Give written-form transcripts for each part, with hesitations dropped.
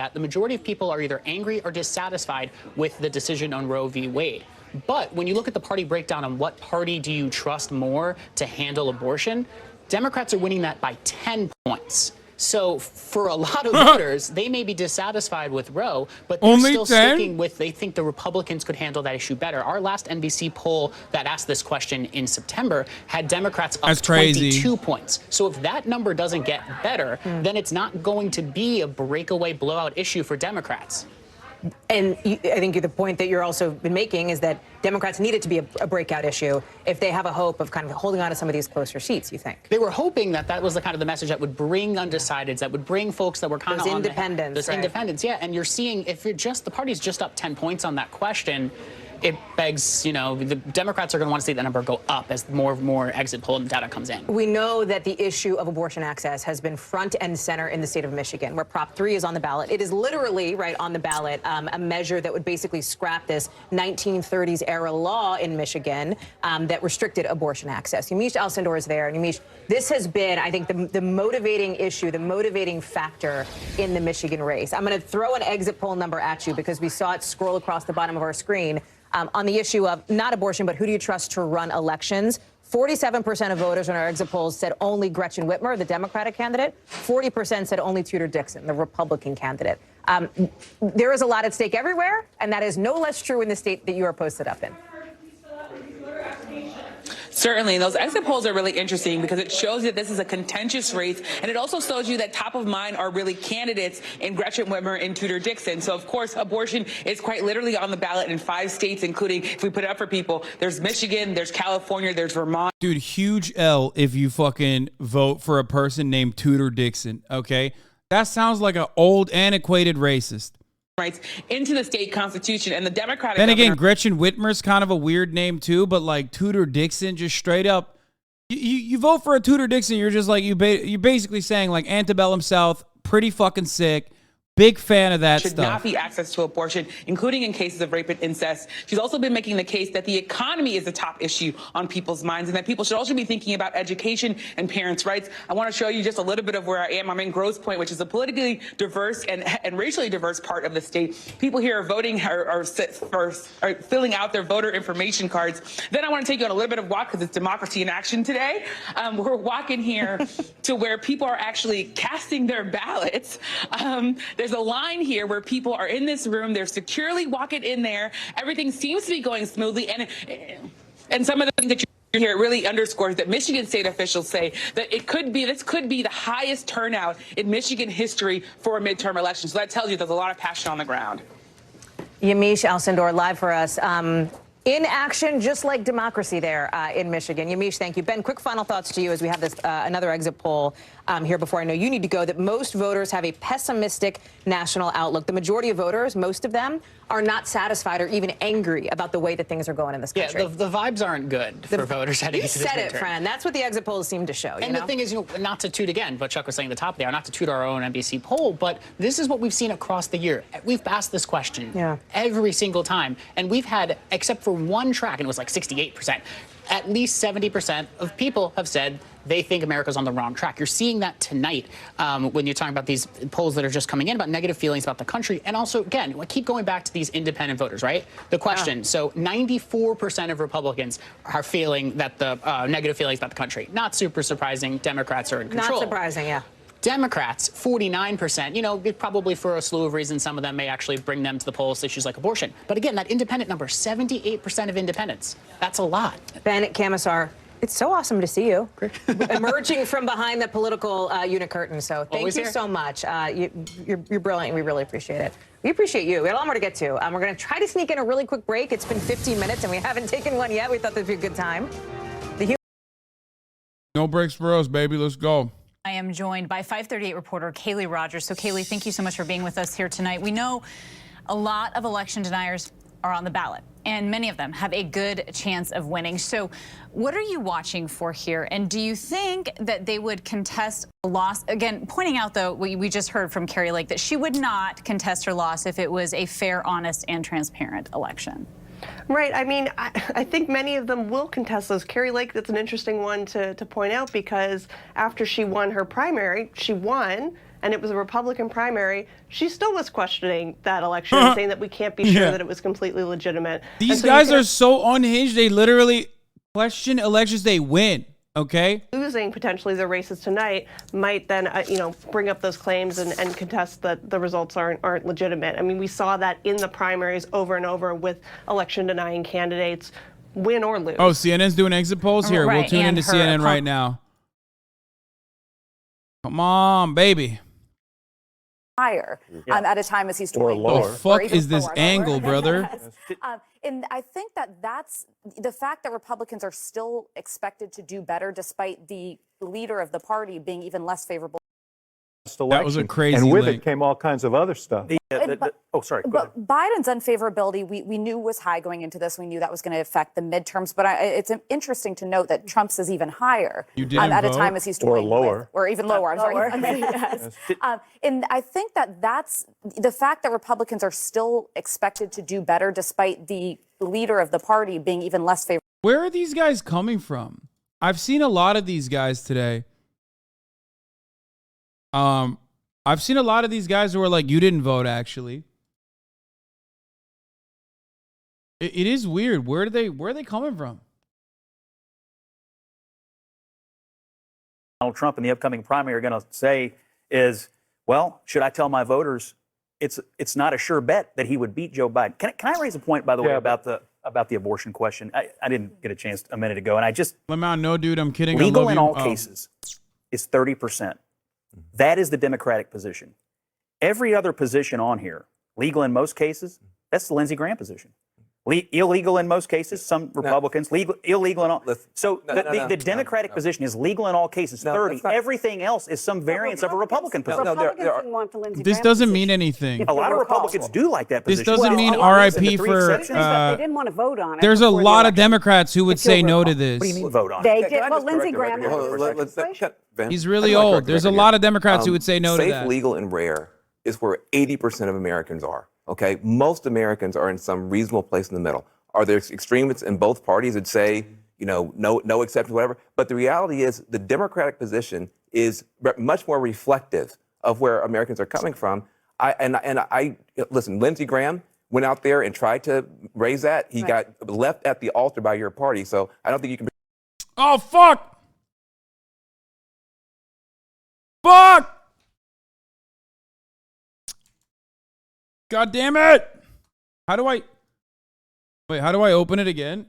that, the majority of people are either angry or dissatisfied with the decision on Roe v. Wade. But when you look at the party breakdown on what party do you trust more to handle abortion, Democrats are winning that by 10 points. So for a lot of voters, they may be dissatisfied with Roe, but they're still sticking with, they think the Republicans could handle that issue better. Our last NBC poll that asked this question in September had Democrats up 22 points. So if that number doesn't get better, then it's not going to be a breakaway blowout issue for Democrats. And I think the point that you're also been making is that Democrats need it to be a breakout issue if they have a hope of kind of holding on to some of these closer seats, you think? They were hoping that that was the kind of the message that would bring undecideds, that would bring folks that were kind of on independents, those independents, yeah. And you're seeing, if you're just, the party's just up 10 points on that question, it begs, you know, the Democrats are going to want to see that number go up as more exit poll data comes in. We know that the issue of abortion access has been front and center in the state of Michigan, where Prop 3 is on the ballot. It is literally, right, on the ballot, a measure that would basically scrap this 1930s era law in Michigan that restricted abortion access. Yamiche Alcindor is there. And Yamiche, this has been, I think, the motivating issue, the motivating factor in the Michigan race. I'm going to throw an exit poll number at you because we saw it scroll across the bottom of our screen. On the issue of not abortion, but who do you trust to run elections? 47% of voters in our exit polls said only Gretchen Whitmer, the Democratic candidate. 40% said only Tudor Dixon, the Republican candidate. There is a lot at stake everywhere, and that is no less true in the state that you are posted up in. Certainly, those exit polls are really interesting because it shows that this is a contentious race, and it also shows you that top of mind are really candidates in Gretchen Whitmer and Tudor Dixon. So, of course, abortion is quite literally on the ballot in 5 states, including, if we put it up for people, there's Michigan, there's California, there's Vermont. Dude, huge L if you fucking vote for a person named Tudor Dixon, okay? That sounds like an old, antiquated racist. Rights into the state constitution, and the Democratic then again, Gretchen Whitmer's kind of a weird name too, but like Tudor Dixon, just straight up, you vote for a Tudor Dixon, you're just like, you're basically saying like antebellum South, pretty fucking sick. Big fan of that should stuff. Not be access to abortion, including in cases of rape and incest. She's also been making the case that the economy is the top issue on people's minds and that people should also be thinking about education and parents' rights. I want to show you just a little bit of where I am. I'm in Grosse Pointe, which is a politically diverse and racially diverse part of the state. People here are voting, are filling out their voter information cards. Then I want to take you on a little bit of walk because it's democracy in action today. We're walking here to where people are actually casting their ballots. There's a line here where people are in this room. They're securely walking in there. Everything seems to be going smoothly. And some of the things that you hear really underscores that Michigan state officials say that this could be the highest turnout in Michigan history for a midterm election. So that tells you there's a lot of passion on the ground. Yamiche Alcindor live for us. In action, just like democracy there in Michigan. Yamiche, thank you. Ben, quick final thoughts to you as we have this another exit poll here before I know you need to go, that most voters have a pessimistic national outlook. The majority of voters, most of them, are not satisfied or even angry about the way that things are going in this country. Yeah, the vibes aren't good for voters heading into this midterm. You said it, friend. That's what the exit polls seem to show. And the thing is, not to toot again, but Chuck was saying at the top there, not to toot our own NBC poll, but this is what we've seen across the year. We've asked this question every single time, and we've had, except for one track, and it was like 68%, at least 70% of people have said they think America's on the wrong track. You're seeing that tonight when you're talking about these polls that are just coming in about negative feelings about the country. And also, again, I keep going back to these independent voters, right? The question, so 94% of Republicans are feeling that the negative feelings about the country. Not super surprising. Democrats are in control. Not surprising, yeah. Democrats, 49%, you know, probably for a slew of reasons. Some of them may actually bring them to the polls, issues like abortion. But again, that independent number, 78% of independents. That's a lot. Ben Camisar, it's so awesome to see you emerging from behind the political unit curtain. So thank you so much. You're brilliant. We really appreciate it. We appreciate you. We have a lot more to get to. We're going to try to sneak in a really quick break. It's been 15 minutes and we haven't taken one yet. We thought this would be a good time. No breaks for us, baby. Let's go. I am joined by 538 reporter Kaylee Rogers. So, Kaylee, thank you so much for being with us here tonight. We know a lot of election deniers are on the ballot, and many of them have a good chance of winning. So what are you watching for here? And do you think that they would contest a loss? Again, pointing out, though, we just heard from Kari Lake that she would not contest her loss if it was a fair, honest, and transparent election. Right. I mean, I think many of them will contest those. Kari Lake, that's an interesting one to point out because after she won her primary, she won. and it was a Republican primary, she still was questioning that election and saying that we can't be sure that it was completely legitimate. These guys are so unhinged. They literally question elections they win. Okay. Losing potentially the races tonight might then, bring up those claims and contest that the results aren't legitimate. I mean, we saw that in the primaries over and over with election-denying candidates, win or lose. Oh, CNN's doing exit polls here. Right, We'll tune and into her CNN right now. Come on, baby. Higher at a time as he's toying. What the fuck is this angle, brother? And I think that's the fact that Republicans are still expected to do better despite the leader of the party being even less favorable. That was a crazy And with link. it came all kinds of other stuff. Sorry. But Biden's unfavorability, we knew was high going into this. We knew that was going to affect the midterms. But it's interesting to note that Trump's is even higher at a time as he's toying. Or lower. Or even lower. I'm sorry. Yes. And I think that's the fact that Republicans are still expected to do better despite the leader of the party being even less favorable. Where are these guys coming from? I've seen a lot of these guys today. I've seen a lot of these guys who are like, you didn't vote, actually. It is weird. Where are they coming from? Donald Trump in the upcoming primary are going to say is, well, should I tell my voters it's not a sure bet that he would beat Joe Biden? Can I raise a point, by the way, about the abortion question? I didn't get a chance a minute ago, and I just... No, dude, I'm kidding. Legal in all cases is 30%. That is the Democratic position. Every other position on here, legal in most cases, that's the Lindsey Graham position. Illegal in most cases, some Republicans, illegal in all. So the Democratic position is legal in all cases, 30. Everything else is some variance of a Republican position. This doesn't mean anything. A lot of Republicans do like that position. This doesn't mean RIP for... they didn't want to vote on it. There's a lot of Democrats who would say no to this. What do you mean vote on They it? did. Well, Lindsey Graham. He's really old. There's a lot of Democrats who would say no to that. Safe, legal, and rare is where 80% of Americans are. Okay, most Americans are in some reasonable place in the middle. Are there extremists in both parties that say, no exceptions, whatever? But the reality is the Democratic position is much more reflective of where Americans are coming from. Listen, Lindsey Graham went out there and tried to raise that. He got left at the altar by your party. So I don't think you can. Oh, fuck! Fuck! God damn it! How do I open it again?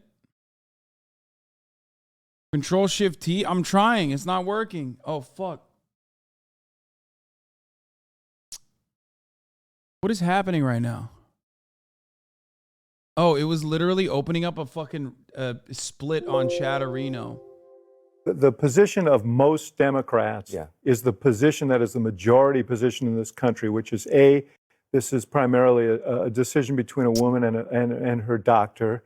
Control-Shift-T? I'm trying. It's not working. Oh, fuck. What is happening right now? Oh, it was literally opening up a fucking split on Chatterino. The position of most Democrats is the position that is the majority position in this country, which is this is primarily a decision between a woman and her doctor.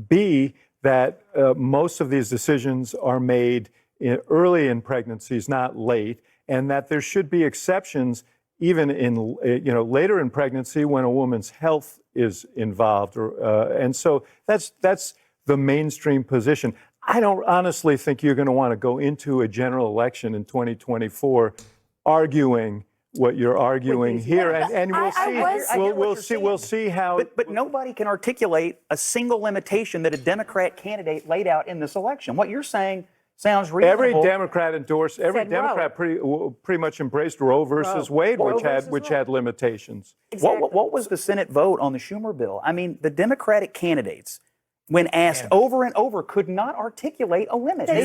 B, that most of these decisions are made early in pregnancies, not late, and that there should be exceptions even in later in pregnancy when a woman's health is involved. And so that's the mainstream position. I don't honestly think you're going to want to go into a general election in 2024 arguing what you're arguing here, and we'll see how. But nobody can articulate a single limitation that a Democrat candidate laid out in this election. What you're saying sounds reasonable. Every Democrat pretty much embraced Roe versus Wade, which had limitations. Exactly. What was the Senate vote on the Schumer bill? I mean, the Democratic candidates, when asked over and over, could not articulate a limit. But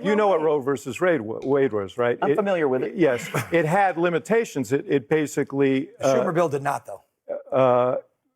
you know what Roe versus Wade was, right? I'm familiar with it. Yes, it had limitations. It basically... The Schumer bill did not, though.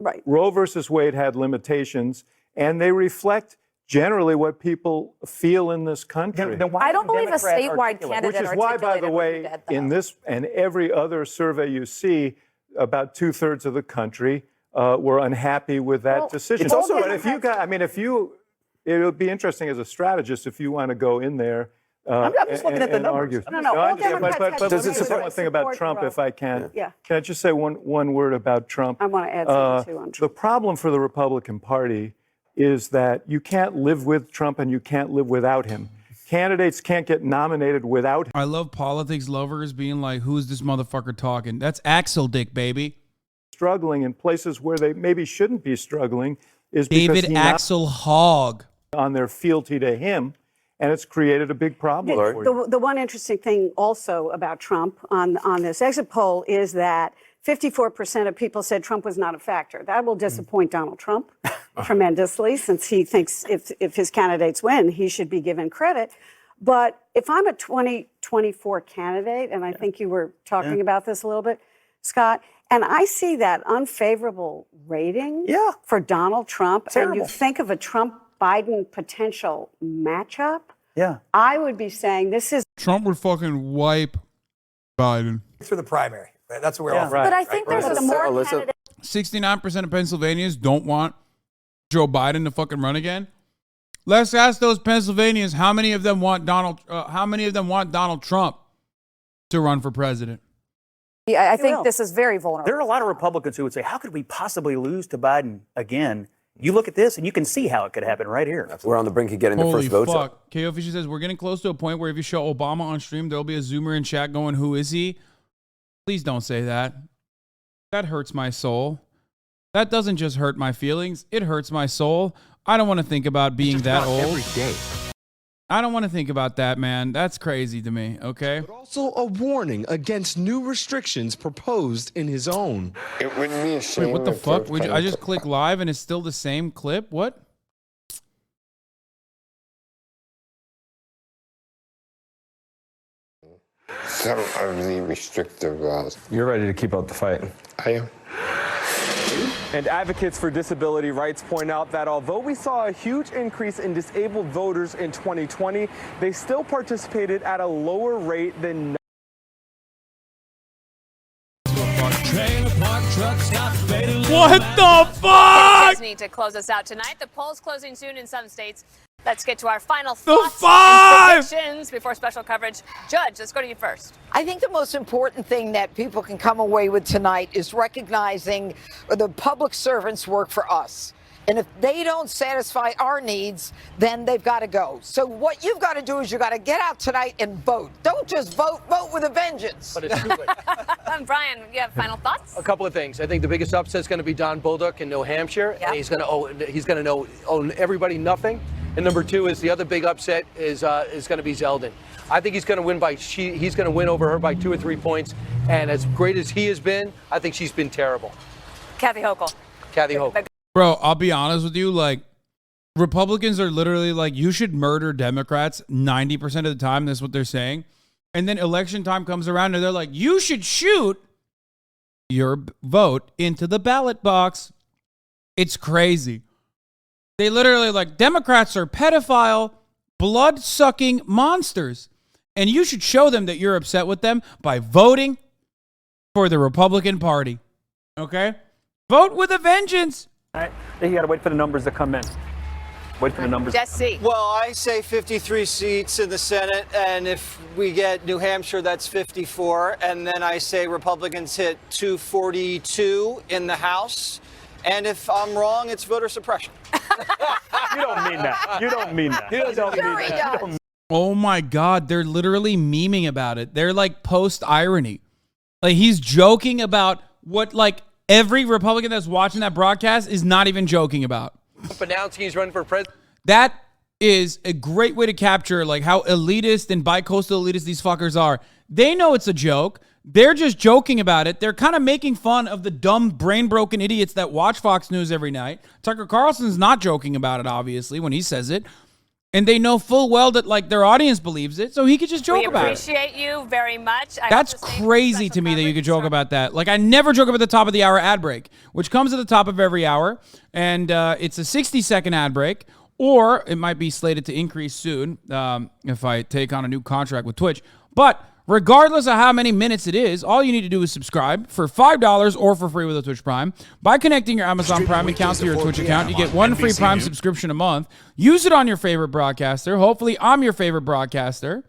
Right. Roe versus Wade had limitations, and they reflect generally what people feel in this country. I don't believe a statewide candidate. Which is why, by the way, in this and every other survey you see, about 2/3 of the country were unhappy with that decision. It's also, but it would be interesting as a strategist if you want to go in there. I'm just looking at the numbers. But does it support one thing about Trump, if I can? Yeah. Can I just say one word about Trump? I want to add something too on Trump. The problem for the Republican Party is that you can't live with Trump and you can't live without him. Candidates can't get nominated without. I love politics lovers being like, who's this motherfucker talking? That's Axel Dick, baby. Struggling in places where they maybe shouldn't be struggling is because David Axel Hogg on their fealty to him, and it's created a big problem for you. The one interesting thing also about Trump on this exit poll is that 54% of people said Trump was not a factor. That will disappoint Donald Trump tremendously, since he thinks if his candidates win, he should be given credit. But if I'm a 2024 candidate, and I think you were talking about this a little bit, Scott, and I see that unfavorable rating for Donald Trump, and you think of a Trump-Biden potential matchup, I would be saying this is... Trump would fucking wipe Biden. For the primary. That's where we're off. But I think there's a more candidate. 69% of Pennsylvanians don't want Joe Biden to fucking run again. Let's ask those Pennsylvanians how many of them want Donald Trump to run for president. Yeah, I think this is very vulnerable. There are a lot of Republicans who would say, how could we possibly lose to Biden again? You look at this and you can see how it could happen right here. We're on the brink of getting the first votes. Holy fuck. KO Fishy says, we're getting close to a point where if you show Obama on stream, there'll be a Zoomer in chat going, who is he? Please don't say that. That hurts my soul. That doesn't just hurt my feelings. It hurts my soul. I don't want to think about being that old. Every day. I don't want to think about that, man. That's crazy to me, okay? But also a warning against new restrictions proposed in his own. It wouldn't be a shame. Wait, what the fuck? I just click live and it's still the same clip? What? Some of the restrictive laws. You're ready to keep up the fight. I am. And advocates for disability rights point out that although we saw a huge increase in disabled voters in 2020, they still participated at a lower rate than... What the fuck? Disney to close us out tonight. The polls closing soon in some states. Let's get to our final The thoughts five! and predictions before special coverage. Judge, let's go to you first. I think the most important thing that people can come away with tonight is recognizing the public servants work for us. And if they don't satisfy our needs, then they've got to go. So what you've got to do is you've got to get out tonight and vote. Don't just vote, vote with a vengeance. But it's too late. Brian, you have final thoughts? A couple of things. I think the biggest upset is going to be Don Bolduc in New Hampshire, and he's going to own everybody nothing. And number two is the other big upset is going to be Zeldin. I think he's going to win over her by 2 or 3 points. And as great as he has been, I think she's been terrible. Kathy Hochul. Kathy Hochul. Bro, I'll be honest with you. Like, Republicans are literally like, you should murder Democrats 90% of the time. That's what they're saying. And then election time comes around and they're like, you should shoot your vote into the ballot box. It's crazy. They literally like, Democrats are pedophile, blood-sucking monsters. And you should show them that you're upset with them by voting for the Republican Party. Okay? Vote with a vengeance. All right. Then you got to wait for the numbers to come in. Wait for the numbers. Jesse. Well, I say 53 seats in the Senate, and if we get New Hampshire, that's 54. And then I say Republicans hit 242 in the House. And if I'm wrong, it's voter suppression. You don't mean that. You don't mean that. You don't mean that. Oh my God, they're literally memeing about it. They're like post-irony. Like, he's joking about what, like, every Republican that's watching that broadcast is not even joking about. Announcing he's running for president. That is a great way to capture, like, how elitist and bi-coastal elitist these fuckers are. They know it's a joke. They're just joking about it. They're kind of making fun of the dumb, brain-broken idiots that watch Fox News every night. Tucker Carlson's not joking about it, obviously, when he says it. And they know full well that, like, their audience believes it, so he could just joke about it. We appreciate you very much. That's crazy to me that you could joke about that. Like, I never joke about the top of the hour ad break, which comes at the top of every hour. And it's a 60-second ad break, or it might be slated to increase soon if I take on a new contract with Twitch. But regardless of how many minutes it is, all you need to do is subscribe for $5 or for free with a Twitch Prime. By connecting your Amazon Prime account to your Twitch account, you get one free Prime subscription a month. Use it on your favorite broadcaster. Hopefully, I'm your favorite broadcaster.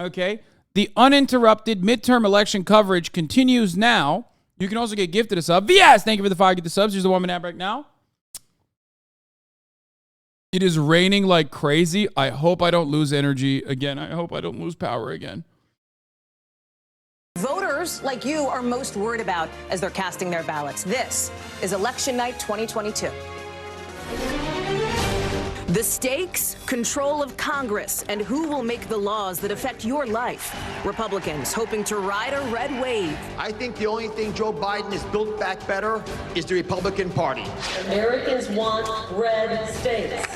Okay? The uninterrupted midterm election coverage continues now. You can also get gifted a sub. VS, thank you for the 5 get the subs. Here's the 1 minute ad break now. It is raining like crazy. I hope I don't lose energy again. I hope I don't lose power again. Voters like you are most worried about as they're casting their ballots. This is election night 2022. The stakes, control of Congress, and who will make the laws that affect your life. Republicans hoping to ride a red wave. I think the only thing Joe Biden has built back better is the Republican Party. Americans want red states.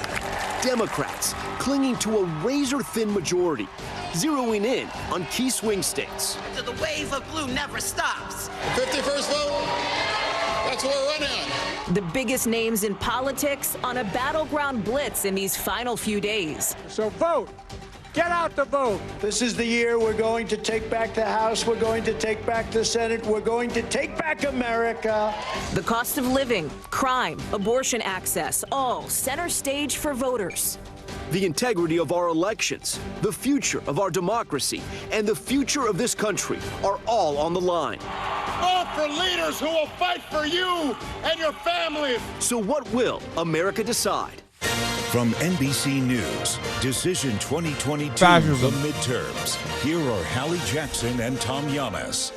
Democrats clinging to a razor-thin majority, zeroing in on key swing states. The wave of blue never stops. 51st vote, that's what we're running on. The biggest names in politics on a battleground blitz in these final few days. So vote. Get out the vote. This is the year we're going to take back the House. We're going to take back the Senate. We're going to take back America. The cost of living, crime, abortion access, all center stage for voters. The integrity of our elections, the future of our democracy, and the future of this country are all on the line. Vote for leaders who will fight for you and your families. So what will America decide? From NBC News, Decision 2022, Fascism. The Midterms. Here are Hallie Jackson and Tom Yamas.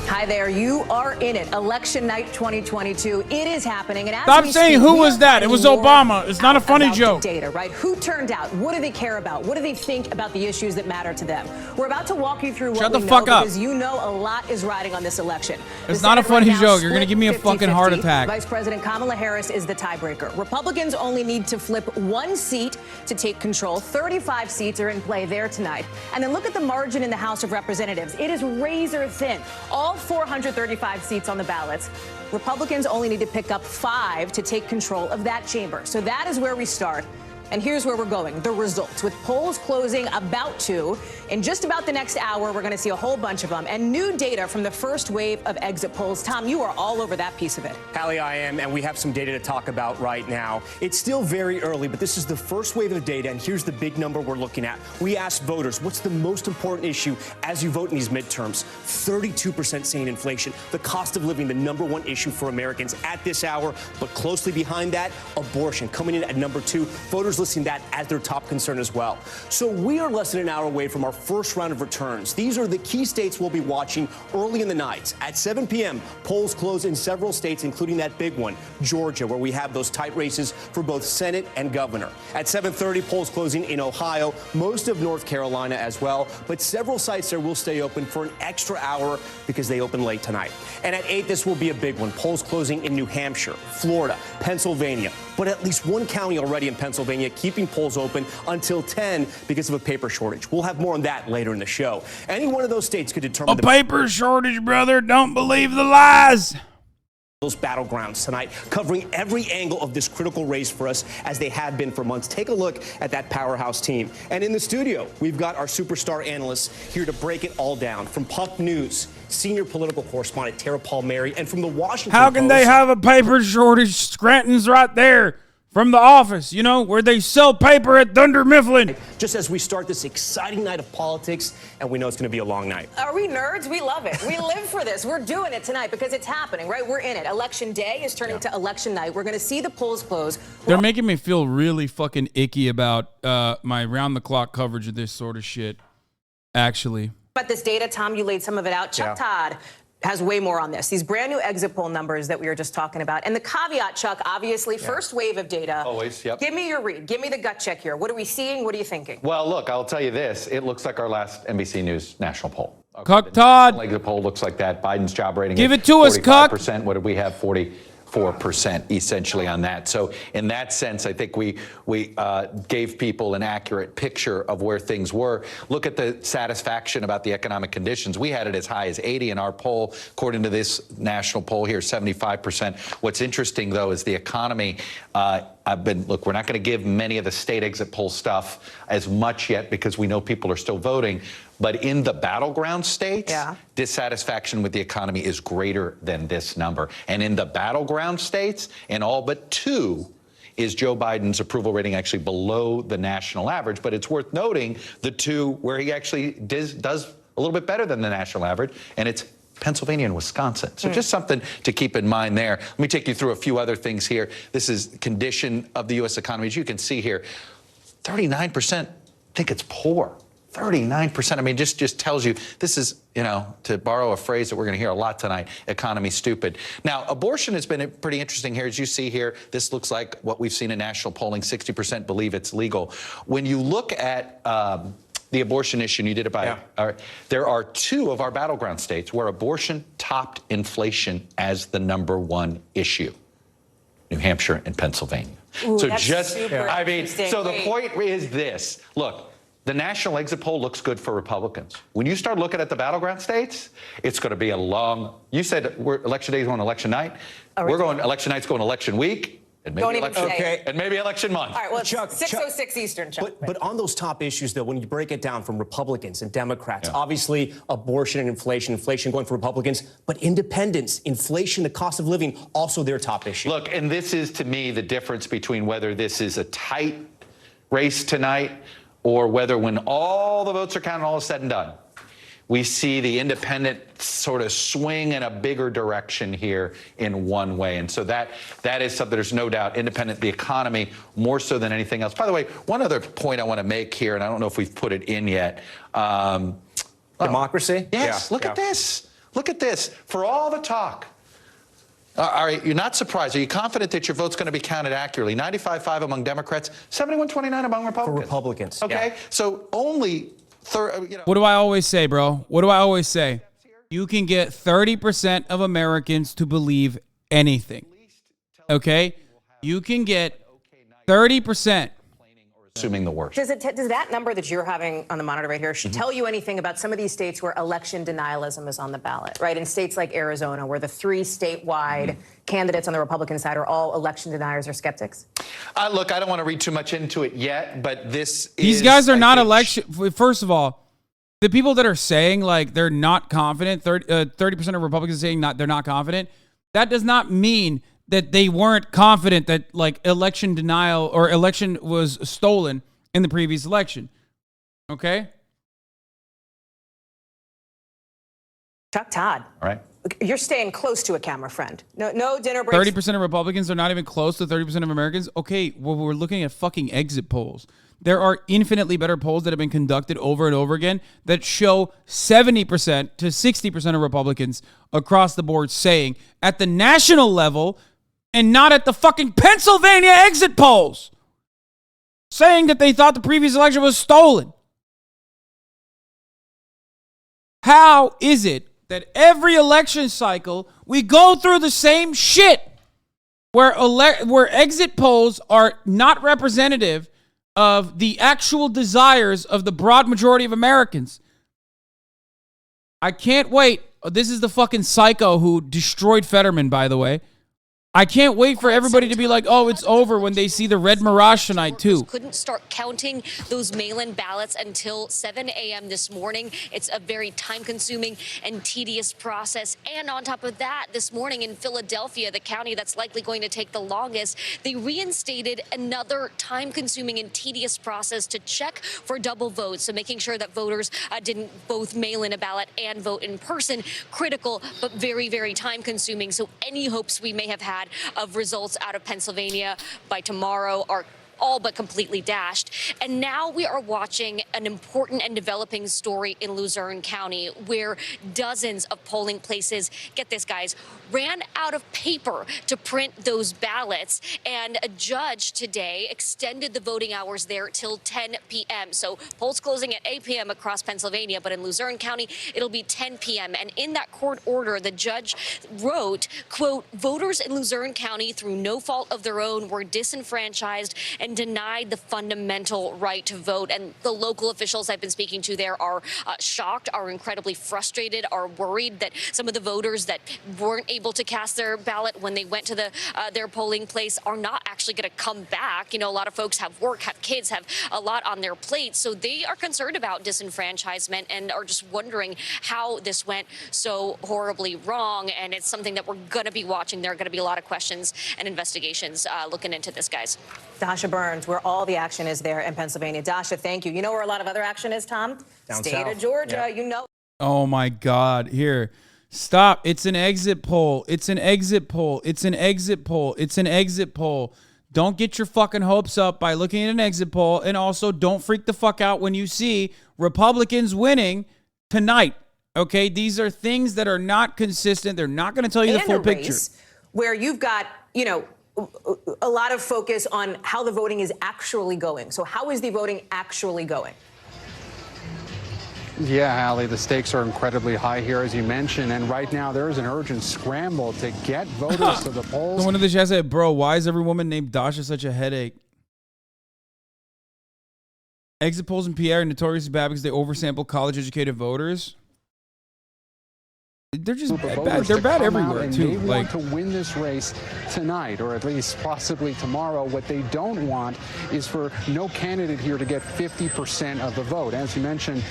Hi there, you are in it. Election night 2022. It is happening. And as Stop we saying speak, who we was are that. It was finding Obama. more It's not a funny about joke. the data, right? Who turned out? What do they care about? What do they think about the issues that matter to them? We're about to walk you through what Shut the we fuck know up. because you know a lot is riding on this election. It's The not a Senate funny right now joke. You're gonna split give me a fucking heart 50-50. attack. Vice President Kamala Harris is the tiebreaker. Republicans only need to flip one seat to take control. 35 seats are in play there tonight. And then look at the margin in the House of Representatives. It is razor thin. All 435 seats on the ballots. Republicans only need to pick up 5 to take control of that chamber. So that is where we start. And here's where we're going. The results, with polls closing about to. In just about the next hour, we're going to see a whole bunch of them. And new data from the first wave of exit polls. Tom, you are all over that piece of it. Hallie, I am, and we have some data to talk about right now. It's still very early, but this is the first wave of data, and here's the big number we're looking at. We asked voters, what's the most important issue as you vote in these midterms? 32% saying inflation, the cost of living, the #1 issue for Americans at this hour. But closely behind that, abortion coming in at #2. Voters listing that as their top concern as well. So we are less than an hour away from our first round of returns. These are the key states we'll be watching early in the night. At 7 p.m., polls close in several states, including that big one, Georgia, where we have those tight races for both Senate and governor. At 7:30, polls closing in Ohio, most of North Carolina as well, but several sites there will stay open for an extra hour because they open late tonight. And at 8, this will be a big one. Polls closing in New Hampshire, Florida, Pennsylvania, but at least one county already in Pennsylvania keeping polls open until 10 because of a paper shortage. We'll have more on that later in the show. Any one of those states could determine A paper shortage, brother. Don't believe the lies. those battlegrounds tonight, covering every angle of this critical race for us as they have been for months. Take a look at that powerhouse team. And in the studio, we've got our superstar analysts here to break it all down. From Puck News, senior political correspondent Tara Palmieri, and from the Washington How can Post, they have a paper shortage? Scranton's right there from the office, you know, where they sell paper at Dunder Mifflin. just as we start this exciting night of politics, and we know it's going to be a long night. Are we nerds? We love it. We live for this. We're doing it tonight because it's happening, right? We're in it. Election day is turning to election night. We're going to see the polls close. They're making me feel really fucking icky about my round-the-clock coverage of this sort of shit, actually. About this data, Tom, you laid some of it out. Chuck Todd has way more on this. These brand new exit poll numbers that we were just talking about. And the caveat, Chuck, obviously, first wave of data. Always, yep. Give me your read. Give me the gut check here. What are we seeing? What are you thinking? Well, look, I'll tell you this. It looks like our last NBC News national poll. Cuck Todd. The poll looks like that. Biden's job rating. Give it to us, Cuck. 45%. What did we have? 44% essentially on that. So in that sense, I think we gave people an accurate picture of where things were. Look at the satisfaction about the economic conditions. We had it as high as 80 in our poll. According to this national poll here, 75%. What's interesting, though, is the economy. Look, we're not going to give many of the state exit poll stuff as much yet because we know people are still voting. But in the battleground states, dissatisfaction with the economy is greater than this number. And in the battleground states, in all but 2, is Joe Biden's approval rating actually below the national average. But it's worth noting the 2 where he actually does a little bit better than the national average, and it's Pennsylvania and Wisconsin. So just something to keep in mind there. Let me take you through a few other things here. This is condition of the U.S. economy. As you can see here, 39% think it's poor. 39%. I mean, just tells you this is, you know, to borrow a phrase that we're going to hear a lot tonight, economy stupid. Now, abortion has been pretty interesting here. As you see here, this looks like what we've seen in national polling. 60% believe it's legal. When you look at the abortion issue, and you did it by, there are 2 of our battleground states where abortion topped inflation as the #1 issue. New Hampshire and Pennsylvania. Ooh, so that's just, super I mean, interesting. so the point is this. Look, the national exit poll looks good for Republicans. When you start looking at the battleground states, it's going to be a long, you said election day is going election night. We're going, election night's going election week. And maybe election, and maybe election month. All right, well, Chuck, 6:06 Eastern, Chuck. But on those top issues, though, when you break it down from Republicans and Democrats, obviously abortion and inflation going for Republicans, but independents, inflation, the cost of living, also their top issue. Look, and this is, to me, the difference between whether this is a tight race tonight or whether when all the votes are counted, all is said and done, we see the independent sort of swing in a bigger direction here in one way. And so that is something, there's no doubt, independent, the economy, more so than anything else. By the way, one other point I want to make here, and I don't know if we've put it in yet. Democracy? Yes, look at this. Look at this. For all the talk. All right, you're not surprised. Are you confident that your vote's going to be counted accurately? 95.5 among Democrats, 71.29 among Republicans. For Republicans. Okay, so only... What do I always say, bro? What do I always say? You can get 30% of Americans to believe anything. Okay? You can get 30%. Assuming the worst. Does that number that you're having on the monitor right here tell you anything about some of these states where election denialism is on the ballot, right? In states like Arizona, where the 3 statewide candidates on the Republican side are all election deniers or skeptics? Look, I don't want to read too much into it yet, but These guys are not election. First of all, the people that are saying like they're not confident, 30% of Republicans saying they're not confident, that does not mean that they weren't confident that like election denial or election was stolen in the previous election. Okay? Chuck Todd. All right. You're staying close to a camera friend. No dinner breaks. 30% of Republicans are not even close to 30% of Americans. Okay, well, we're looking at fucking exit polls. There are infinitely better polls that have been conducted over and over again that show 70% to 60% of Republicans across the board saying at the national level and not at the fucking Pennsylvania exit polls, saying that they thought the previous election was stolen. How is it that every election cycle we go through the same shit where exit polls are not representative of the actual desires of the broad majority of Americans? I can't wait. This is the fucking psycho who destroyed Fetterman, by the way. I can't wait for everybody to be like, oh, it's over when they see the red mirage tonight, too. Couldn't start counting those mail-in ballots until 7 a.m. this morning. It's a very time-consuming and tedious process. And on top of that, this morning in Philadelphia, the county that's likely going to take the longest, they reinstated another time-consuming and tedious process to check for double votes. So making sure that voters didn't both mail in a ballot and vote in person. Critical, but very, very time-consuming. So any hopes we may have had of results out of Pennsylvania by tomorrow are all but completely dashed. And now we are watching an important and developing story in Luzerne County where dozens of polling places, get this guys, ran out of paper to print those ballots. And a judge today extended the voting hours there till 10 p.m. So polls closing at 8 p.m. across Pennsylvania, but in Luzerne County, it'll be 10 p.m. And in that court order, the judge wrote, quote, voters in Luzerne County through no fault of their own were disenfranchised and denied the fundamental right to vote. And the local officials I've been speaking to there are shocked, are incredibly frustrated, are worried that some of the voters that weren't able to cast their ballot when they went to their polling place are not actually going to come back. You know, a lot of folks have work, have kids, have a lot on their plate. So they are concerned about disenfranchisement and are just wondering how this went so horribly wrong. And it's something that we're going to be watching. There are going to be a lot of questions and investigations looking into this, guys. Dasha Burns, where all the action is there in Pennsylvania. Dasha, thank you. You know where a lot of other action is, Tom? Down State south. of Georgia, Yeah. you know. Oh, my God. Here. Stop. It's an exit poll. It's an exit poll. It's an exit poll. It's an exit poll. Don't get your fucking hopes up by looking at an exit poll. And also, don't freak the fuck out when you see Republicans winning tonight. Okay? These are things that are not consistent. They're not going to tell you the full picture. Where you've got, you know, a lot of focus on how the voting is actually going. So how is the voting actually going? Yeah, Allie, the stakes are incredibly high here, as you mentioned, and right now there is an urgent scramble to get voters to the polls. One of the chat said, bro, why is every woman named Dasha such a headache? Exit polls in PR are notoriously bad because they oversample college-educated voters. They're just bad. They're bad everywhere, too. They want to win this race tonight, or at least possibly tomorrow. What they don't want is for no candidate here to get 50% of the vote. As you mentioned,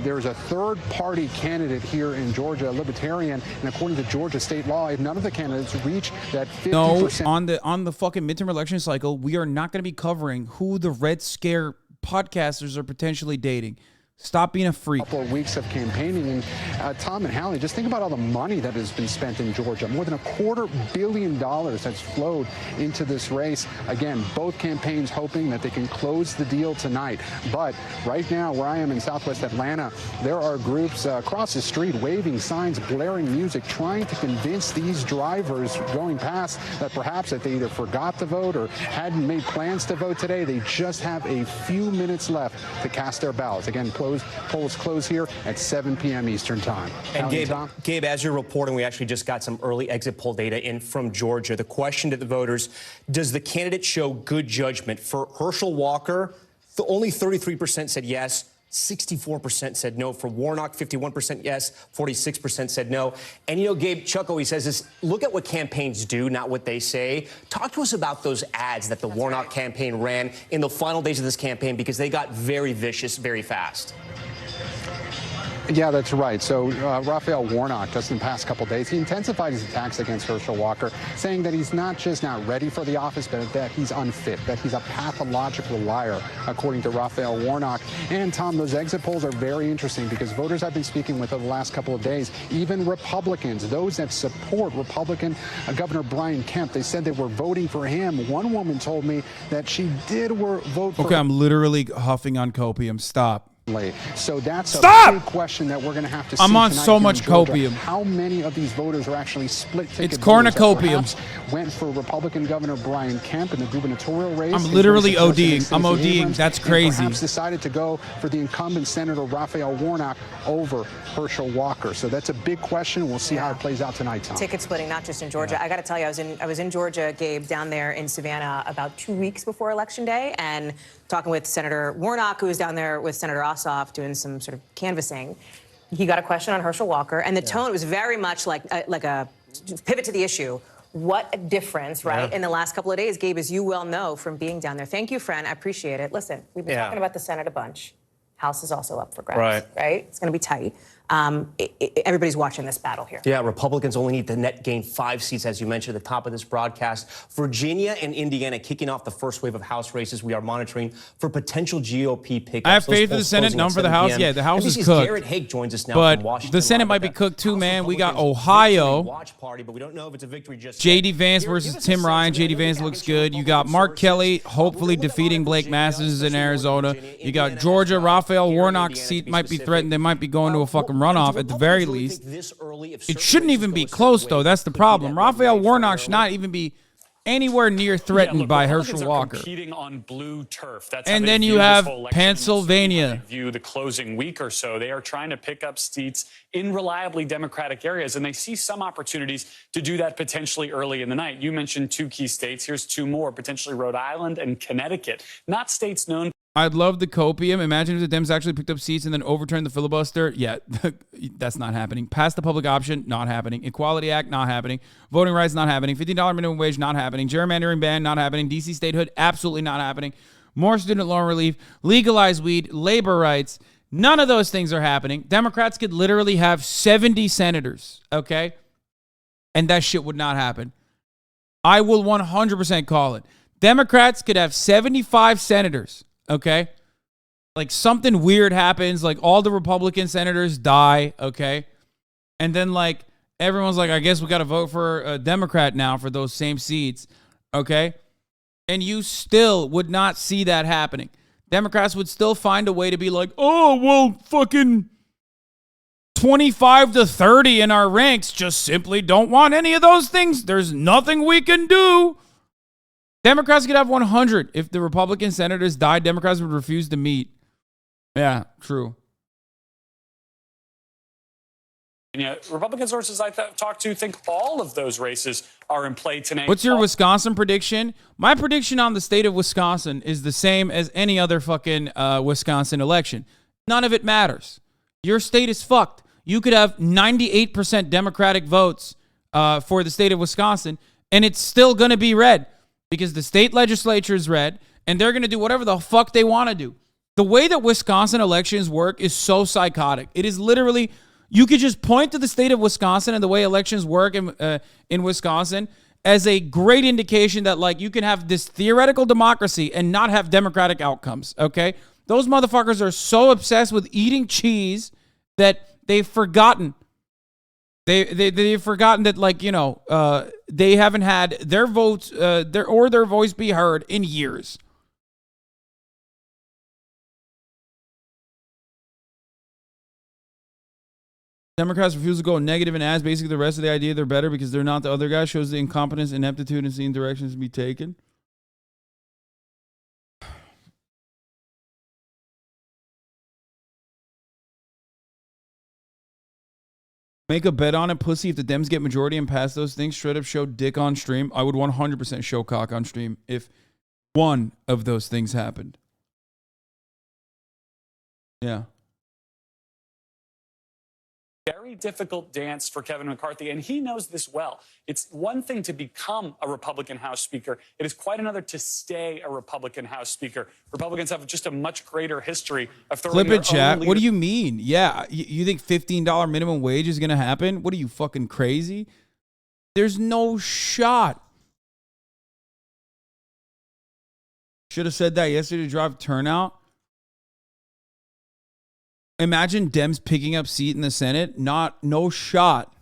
there's a third-party candidate here in Georgia, a libertarian, and according to Georgia state law, if none of the candidates reach that 50%. No, on the fucking midterm election cycle, we are not going to be covering who the Red Scare podcasters are potentially dating. Stop being a freak. Couple of weeks of campaigning, and Tom and Hallie, just think about all the money that has been spent in Georgia. More than $250 million has flowed into this race. Again, both campaigns hoping that they can close the deal tonight. But right now, where I am in Southwest Atlanta, there are groups across the street waving signs, blaring music, trying to convince these drivers going past that perhaps that they either forgot to vote or hadn't made plans to vote today. They just have a few minutes left to cast their ballots. Again, polls close here at 7 p.m. Eastern Time. And Gabe, as you're reporting, we actually just got some early exit poll data in from Georgia. The question to the voters, does the candidate show good judgment? For Herschel Walker, only 33% said yes. 64% said no. For Warnock, 51% yes, 46% said no. And, you know, Gabe, Chuck always says this, look at what campaigns do, not what they say. Talk to us about those ads that the Warnock campaign ran in the final days of this campaign, because they got very vicious very fast. Yeah, that's right. So Raphael Warnock, just in the past couple of days, he intensified his attacks against Herschel Walker, saying that he's not just not ready for the office, but that he's unfit, that he's a pathological liar, according to Raphael Warnock. And, Tom, those exit polls are very interesting because voters I've been speaking with over the last couple of days, even Republicans, those that support Republican Governor Brian Kemp, they said they were voting for him. One woman told me that she did vote for... Okay, I'm literally huffing on copium. Stop. So that's Stop! a big question that we're going to have to see. I'm on tonight so in much Georgia. copium. How many of these voters are actually split ticket? It's cornucopium. Went for Republican Governor Brian Kemp in the gubernatorial race. I'm literally ODing. I'm ODing. That's crazy. Perhaps decided to go for the incumbent Senator Raphael Warnock over Herschel Walker. So that's a big question. We'll see how it plays out tonight, Tom. Ticket splitting, not just in Georgia. I got to tell you, I was in Georgia, Gabe, down there in Savannah about 2 weeks before Election Day, and talking with Senator Warnock, who was down there with Senator Ossoff doing some sort of canvassing. He got a question on Herschel Walker, and the tone was very much like a pivot to the issue. What a difference, right, in the last couple of days, Gabe, as you well know from being down there. Thank you, friend. I appreciate it. Listen, we've been talking about the Senate a bunch. House is also up for grabs, right? It's going to be tight. Everybody's watching this battle here. Yeah, Republicans only need to net gain 5 seats, as you mentioned at the top of this broadcast. Virginia and Indiana kicking off the first wave of House races. We are monitoring for potential GOP pickups. I have faith in the Senate, none for the House. Yeah, the House is cooked. Garrett Haake joins us now from Washington. But the Senate might be cooked too, man. We got Ohio. J.D. Vance versus Tim Ryan. J.D. Vance looks good. You got Mark Kelly hopefully defeating Blake Masters in Arizona. You got Georgia. Raphael Warnock's seat might be threatened. They might be going to a fucking runoff at the very least. It shouldn't even be close, though. That's the problem. Raphael Warnock should not even be anywhere near threatened by Herschel Walker. Competing on blue turf. That's and then you have Pennsylvania. View the closing week or so. They are trying to pick up seats in reliably Democratic areas, and they see some opportunities to do that potentially early in the night. You mentioned 2 key states. Here's 2 more, potentially Rhode Island and Connecticut. Not states known. I'd love the copium. Imagine if the Dems actually picked up seats and then overturned the filibuster. Yeah, that's not happening. Pass the public option, not happening. Equality Act, not happening. Voting rights, not happening. $15 minimum wage, not happening. Gerrymandering ban, not happening. DC statehood, absolutely not happening. More student loan relief, legalize weed, labor rights. None of those things are happening. Democrats could literally have 70 senators, okay? And that shit would not happen. I will 100% call it. Democrats could have 75 senators. Okay, like something weird happens, like all the Republican senators die, okay, and then like everyone's like, I guess we got to vote for a Democrat now for those same seats, okay? And you still would not see that happening. Democrats would still find a way to be like, oh, well, fucking 25 to 30 in our ranks just simply don't want any of those things. There's nothing we can do. Democrats could have 100. If the Republican senators died, Democrats would refuse to meet. Yeah, true. Yeah, Republican sources I talked to think all of those races are in play tonight. What's your Wisconsin prediction? My prediction on the state of Wisconsin is the same as any other fucking Wisconsin election. None of it matters. Your state is fucked. You could have 98% Democratic votes for the state of Wisconsin, and it's still going to be red because the state legislature is red, and they're going to do whatever the fuck they want to do. The way that Wisconsin elections work is so psychotic. It is literally... You could just point to the state of Wisconsin and the way elections work in Wisconsin as a great indication that, like, you can have this theoretical democracy and not have democratic outcomes, okay? Those motherfuckers are so obsessed with eating cheese that they've forgotten. They've forgotten that, like, you know, they haven't had their votes, their voice be heard in years. Democrats refuse to go negative and ask basically the rest of the idea they're better because they're not the other guy. Shows the incompetence, ineptitude, and seeing directions to be taken. Make a bet on it, pussy. If the Dems get majority and pass those things, straight up show dick on stream. I would 100% show cock on stream if one of those things happened. Yeah. Very difficult dance for Kevin McCarthy, and he knows this well. It's one thing to become a Republican House Speaker. It is quite another to stay a Republican House Speaker. Republicans have just a much greater history of throwing Flip their it, chat. own What do you mean? Yeah, you think $15 minimum wage is going to happen? What are you, fucking crazy? There's no shot. Should have said that yesterday to drive turnout. Imagine Dems picking up seat in the Senate. No shot.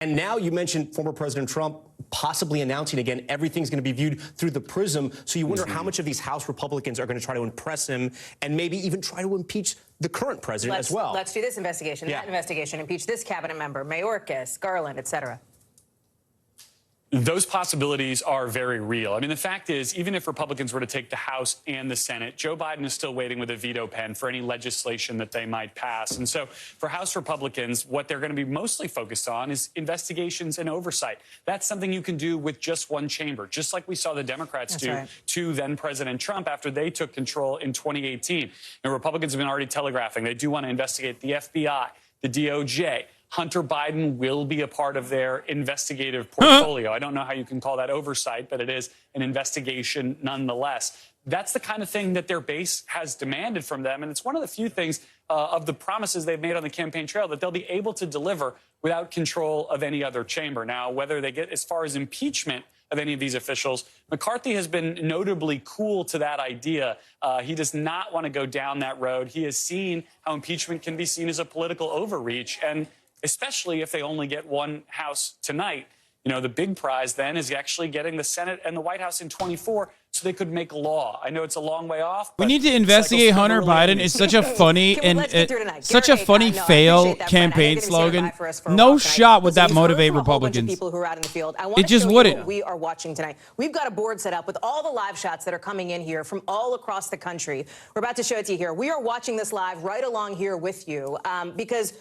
And now you mentioned former President Trump possibly announcing again everything's going to be viewed through the prism. So you wonder how much of these House Republicans are going to try to impress him and maybe even try to impeach the current president as well. Let's do this investigation, that investigation, impeach this cabinet member, Mayorkas, Garland, et cetera. Those possibilities are very real. I mean, the fact is, even if Republicans were to take the House and the Senate, Joe Biden is still waiting with a veto pen for any legislation that they might pass. And so for House Republicans, what they're going to be mostly focused on is investigations and oversight. That's something you can do with just one chamber, just like we saw the Democrats do to then President Trump after they took control in 2018. And Republicans have been already telegraphing they do want to investigate the FBI, the DOJ. Hunter Biden will be a part of their investigative portfolio. I don't know how you can call that oversight, but it is an investigation nonetheless. That's the kind of thing that their base has demanded from them. And it's one of the few things of the promises they've made on the campaign trail that they'll be able to deliver without control of any other chamber. Now, whether they get as far as impeachment of any of these officials, McCarthy has been notably cool to that idea. He does not want to go down that road. He has seen how impeachment can be seen as a political overreach. And especially if they only get one House tonight. You know, the big prize then is actually getting the Senate and the White House in 24 so they could make law. I know it's a long way off. We need to investigate Hunter Biden. It's such a funny and such a funny fail campaign slogan. No shot would that motivate Republicans. People who are out in the field. I want it to just show wouldn't. you what we are watching tonight. We've got a board set up with all the live shots that are coming in here from all across the country. We're about to show it to you here. We are watching this live right along here with you because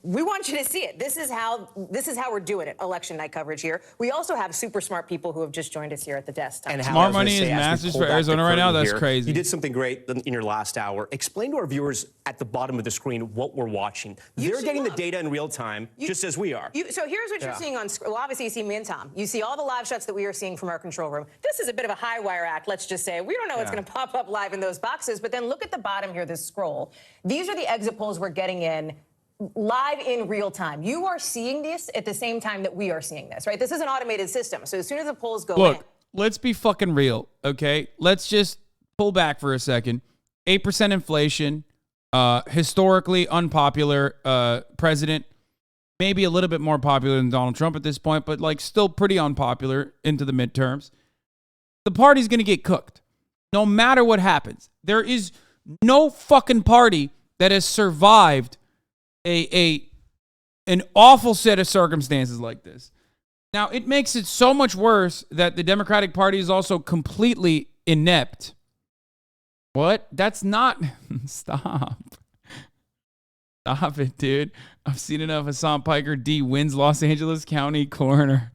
we want you to see it. This is how we're doing it. Election night coverage here. We also have super smart people who have just joined us here at the desk. And smart money is masters for Arizona right now. That's crazy. You did something great in your last hour. Explain to our viewers at the bottom of the screen what we're watching. They're getting the data in real time, just as we are. So here's what you're seeing on screen. Well, obviously you see me and Tom. You see all the live shots that we are seeing from our control room. This is a bit of a high wire act. Let's just say we don't know what's going to pop up live in those boxes. But then look at the bottom here. This scroll. These are the exit polls we're getting in live in real time. You are seeing this at the same time that we are seeing this, right? This is an automated system. So as soon as the polls go in. Let's be fucking real, okay? Let's just pull back for a second. 8% inflation, historically unpopular president. maybe a little bit more popular than Donald Trump at this point, but like still pretty unpopular into the midterms. The party's going to get cooked no matter what happens. There is no fucking party that has survived an awful set of circumstances like this. Now, it makes it so much worse that the Democratic Party is also completely inept. What? That's not... Stop. Stop it, dude. I've seen enough. Hasan Piker D wins Los Angeles County coroner.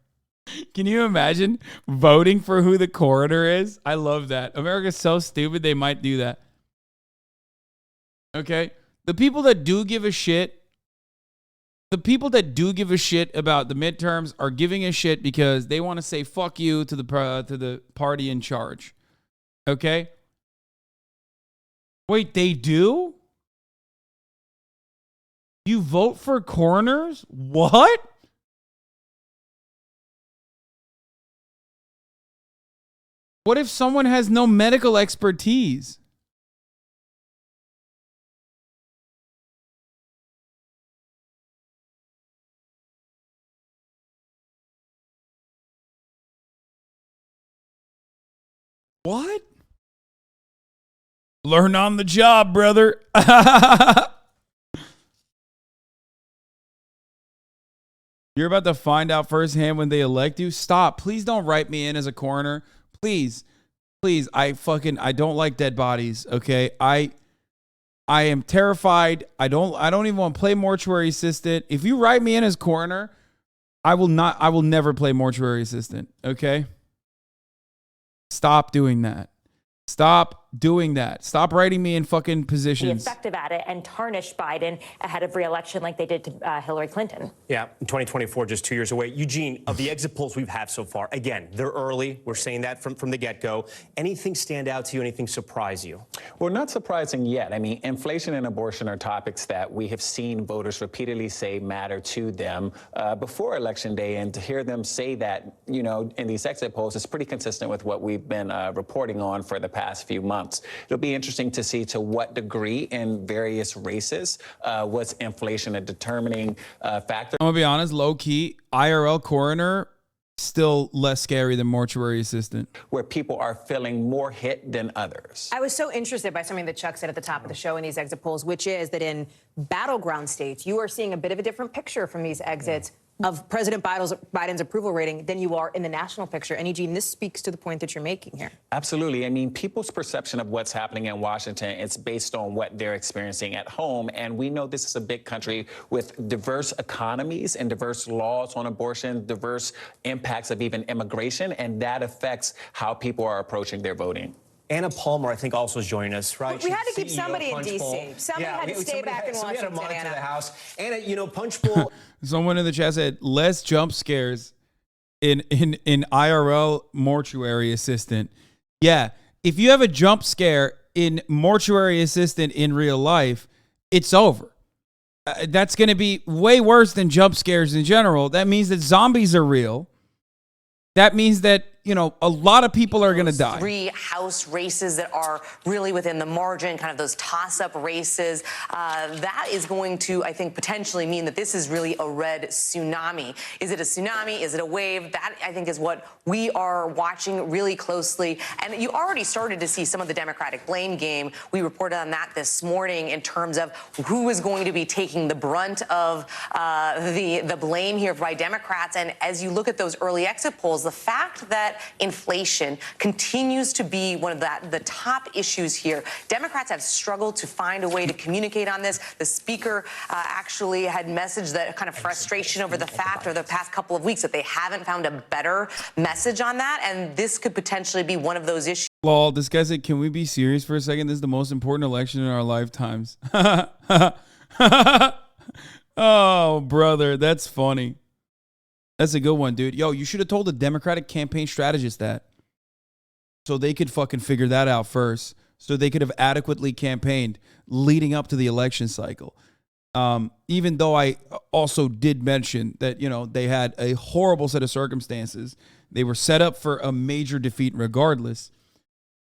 Can you imagine voting for who the coroner is? I love that. America's so stupid they might do that. Okay? The people that do give a shit about the midterms are giving a shit because they want to say fuck you to the party in charge. Okay? Wait, they do? You vote for coroners? What? What if someone has no medical expertise? What? Learn on the job, brother. You're about to find out firsthand when they elect you. Stop. Please don't write me in as a coroner. Please. Please. I don't like dead bodies, okay? I am terrified. I don't even want to play mortuary assistant. If you write me in as coroner, I will never play mortuary assistant, okay? Stop doing that. Stop doing that. Stop writing me in fucking positions. Be effective at it and tarnish Biden ahead of re-election like they did to Hillary Clinton. Yeah, 2024, just 2 years away. Eugene, of the exit polls we've had so far, again, they're early. We're saying that from the get-go. Anything stand out to you? Anything surprise you? Well, not surprising yet. I mean, inflation and abortion are topics that we have seen voters repeatedly say matter to them before Election Day. And to hear them say that, you know, in these exit polls is pretty consistent with what we've been reporting on for the past few months. It'll be interesting to see to what degree in various races was inflation a determining factor. I'm going to be honest, low-key, IRL coroner, still less scary than mortuary assistant. Where people are feeling more hit than others. I was so interested by something that Chuck said at the top of the show in these exit polls, which is that in battleground states, you are seeing a bit of a different picture from these exits of President Biden's approval rating than you are in the national picture. And Eugene, this speaks to the point that you're making here. Absolutely. I mean, people's perception of what's happening in Washington, it's based on what they're experiencing at home. And we know this is a big country with diverse economies and diverse laws on abortion, diverse impacts of even immigration, and that affects how people are approaching their voting. Anna Palmer, I think, also is joining us, right? We had to keep CEO somebody in Punch D.C. Bowl. Somebody had to stay back in Washington, Somebody had to monitor Anna. the House. Anna, you know, Punch Bowl. Someone in the chat said less jump scares in IRL mortuary assistant. Yeah, if you have a jump scare in mortuary assistant in real life, it's over. That's going to be way worse than jump scares in general. That means that zombies are real. That means that, you know, a lot of people are going to die. 3 House races that are really within the margin, kind of those toss-up races. That is going to, I think, potentially mean that this is really a red tsunami. Is it a tsunami? Is it a wave? That, I think, is what we are watching really closely. And you already started to see some of the Democratic blame game. We reported on that this morning in terms of who is going to be taking the brunt of the blame here by Democrats. And as you look at those early exit polls, the fact that inflation continues to be one of the top issues here. Democrats have struggled to find a way to communicate on this. The speaker actually had messaged that kind of frustration over the fact over the past couple of weeks that they haven't found a better message on that. And this could potentially be one of those issues. Lol, this guy said, can we be serious for a second? This is the most important election in our lifetimes. Oh, brother, that's funny. That's a good one, dude. Yo, you should have told the Democratic campaign strategist that. So they could fucking figure that out first. So they could have adequately campaigned leading up to the election cycle. Even though I also did mention that, you know, they had a horrible set of circumstances. They were set up for a major defeat regardless.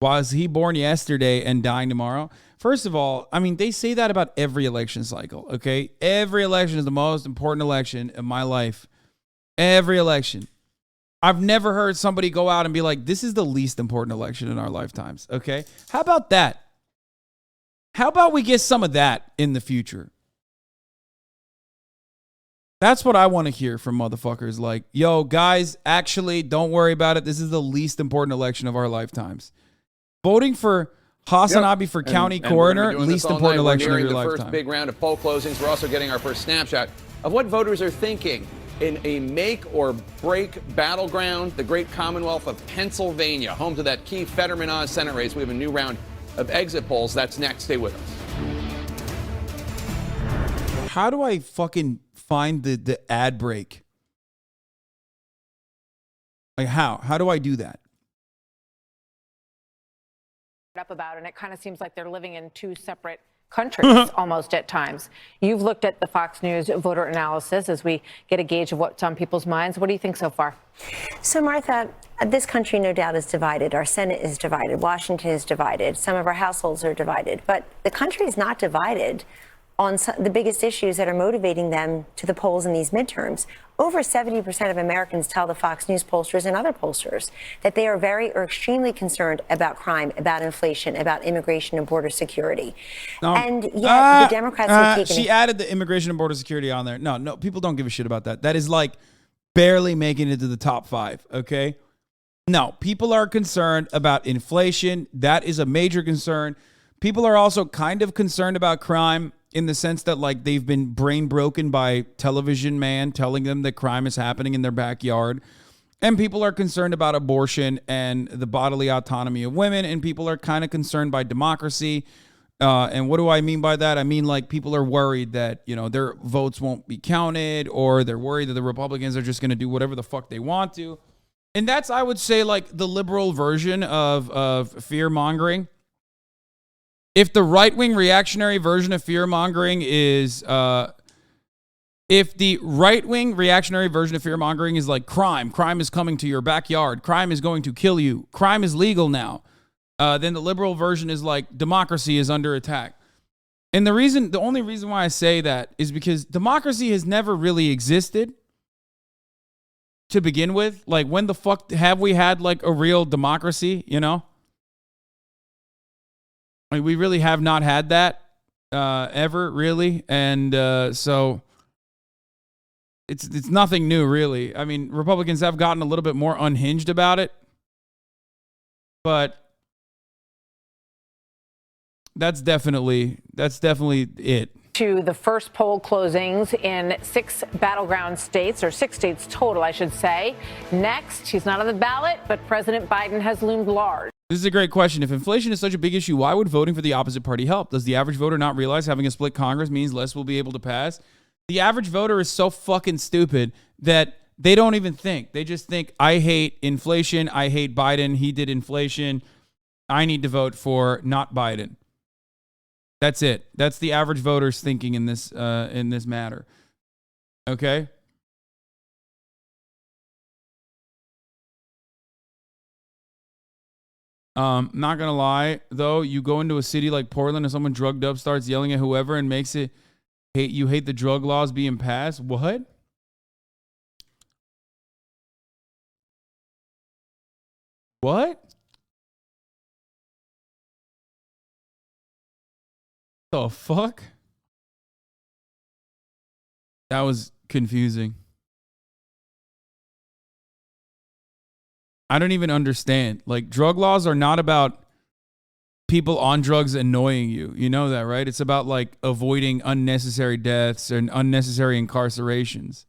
Was he born yesterday and dying tomorrow? First of all, I mean, they say that about every election cycle, okay? Every election is the most important election of my life. Every election. I've never heard somebody go out and be like, this is the least important election in our lifetimes, okay? How about that? How about we get some of that in the future? That's what I want to hear from motherfuckers like, yo, guys, actually, don't worry about it. This is the least important election of our lifetimes. Voting for HasanAbi for county coroner, least important election of your lifetime. We're the first big round of poll closings. We're also getting our first snapshot of what voters are thinking in a make or break battleground, the great Commonwealth of Pennsylvania, home to that key Fetterman-Oz Senate race. We have a new round of exit polls. That's next. Stay with us. How do I fucking find the ad break? Like how? How do I do that? Up about, and it kind of seems like they're living in two separate countries almost at times. You've looked at the Fox News voter analysis as we get a gauge of what's on people's minds. What do you think so far? So, Martha, this country no doubt is divided. Our Senate is divided. Washington is divided. Some of our households are divided. But the country is not divided on the biggest issues that are motivating them to the polls in these midterms. Over 70% of Americans tell the Fox News pollsters and other pollsters that they are very or extremely concerned about crime, about inflation, about immigration and border security. And yet the Democrats have taken... She added the immigration and border security on there. No, people don't give a shit about that. That is like barely making it to the top 5, okay? No, people are concerned about inflation. That is a major concern. People are also kind of concerned about crime, in the sense that, like, they've been brain broken by television man telling them that crime is happening in their backyard. And people are concerned about abortion and the bodily autonomy of women. And people are kind of concerned by democracy. And what do I mean by that? I mean, like, people are worried that, you know, their votes won't be counted, or they're worried that the Republicans are just going to do whatever the fuck they want to. And that's, I would say, like, the liberal version of fear-mongering. If the right-wing reactionary version of fear-mongering is, if the right-wing reactionary version of fear-mongering is like crime is coming to your backyard, crime is going to kill you, crime is legal now, then the liberal version is like democracy is under attack. And the only reason why I say that is because democracy has never really existed to begin with. Like, when the fuck have we had like a real democracy, you know? Like, we really have not had that ever, really. And so it's nothing new, really. I mean, Republicans have gotten a little bit more unhinged about it. But that's definitely it. To the first poll closings in 6 battleground states, or 6 states total, I should say. Next, he's not on the ballot, but President Biden has loomed large. This is a great question. If inflation is such a big issue, why would voting for the opposite party help? Does the average voter not realize having a split Congress means less will be able to pass? The average voter is so fucking stupid that they don't even think. They just think, I hate inflation. I hate Biden. He did inflation. I need to vote for not Biden. That's it. That's the average voter's thinking in this matter. Okay? Not gonna lie, though, you go into a city like Portland and someone drugged up starts yelling at whoever and makes it you hate the drug laws being passed. What? What? The fuck? That was confusing. I don't even understand. Like, drug laws are not about people on drugs annoying you. You know that, right? It's about, like, avoiding unnecessary deaths and unnecessary incarcerations.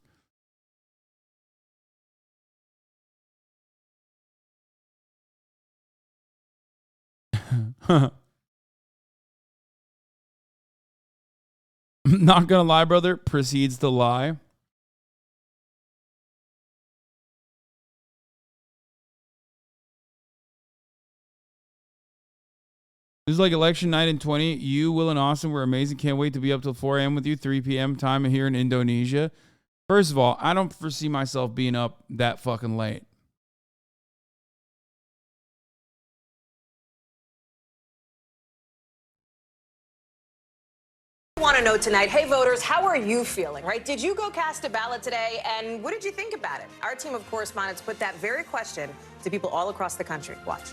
Not gonna lie, brother. Proceeds to lie. This is like election night in 20. You, Will, and Austin were amazing. Can't wait to be up till 4 a.m. with you. 3 p.m. time here in Indonesia. First of all, I don't foresee myself being up that fucking late. want to know tonight, hey, voters, how are you feeling, right? Did you go cast a ballot today, and what did you think about it? Our team of correspondents put that very question to people all across the country. Watch.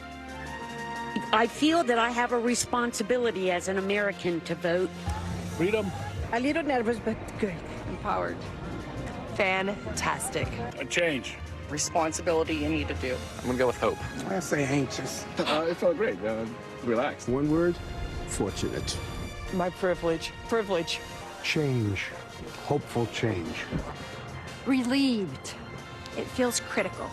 I feel that I have a responsibility as an American to vote. Freedom. A little nervous, but good. Empowered. Fantastic. A change. Responsibility you need to do. I'm going to go with hope. I say anxious. It felt great. Relaxed. One word, fortunate. My privilege. Privilege. Change. Hopeful change. Relieved. It feels critical.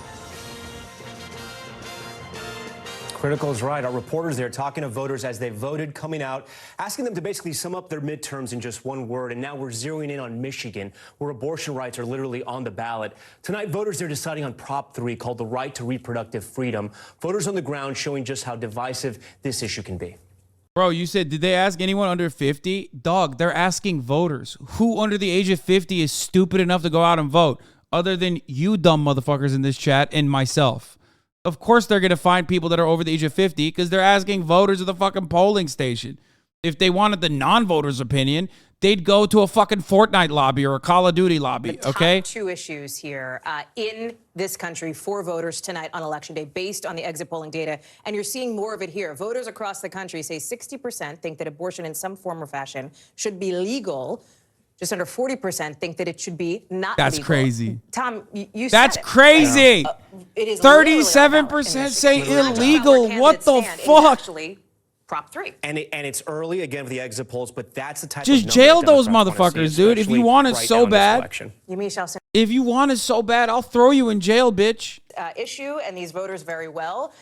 Critical is right. Our reporters there talking to voters as they voted, coming out, asking them to basically sum up their midterms in just one word. And now we're zeroing in on Michigan, where abortion rights are literally on the ballot. Tonight, voters are deciding on Prop 3, called the Right to Reproductive Freedom. Voters on the ground showing just how divisive this issue can be. Bro, you said, did they ask anyone under 50? Dog, they're asking voters. Who under the age of 50 is stupid enough to go out and vote? Other than you dumb motherfuckers in this chat and myself. Of course they're going to find people that are over the age of 50 because they're asking voters at the fucking polling station. If they wanted the non-voters' opinion, they'd go to a fucking Fortnite lobby or a Call of Duty lobby, okay? Top two issues here in this country for voters tonight on Election Day based on the exit polling data, and you're seeing more of it here. Voters across the country say 60% think that abortion in some form or fashion should be legal. Just under 40% think that it should be not That's legal. crazy. Tom, you That's said it. crazy. It is 37% say illegal. What the fuck? Actually, Prop 3. And it's early, again, for the exit polls, but that's the type of Just number jail that those Democrats wanna motherfuckers, see, dude. If you want it right so now in this bad. election. If you want it so bad, I'll throw you in jail, bitch. Issue and these voters very well.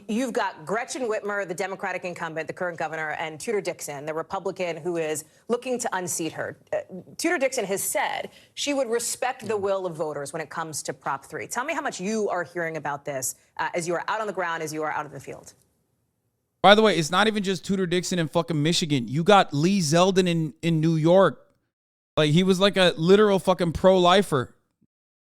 You've got Gretchen Whitmer, the Democratic incumbent, the current governor, and Tudor Dixon, the Republican who is looking to unseat her. Tudor Dixon has said she would respect the will of voters when it comes to Prop 3. Tell me how much you are hearing about this as you are out on the ground, as you are out in the field. By the way, it's not even just Tudor Dixon in fucking Michigan. You got Lee Zeldin in New York. Like, he was like a literal fucking pro-lifer.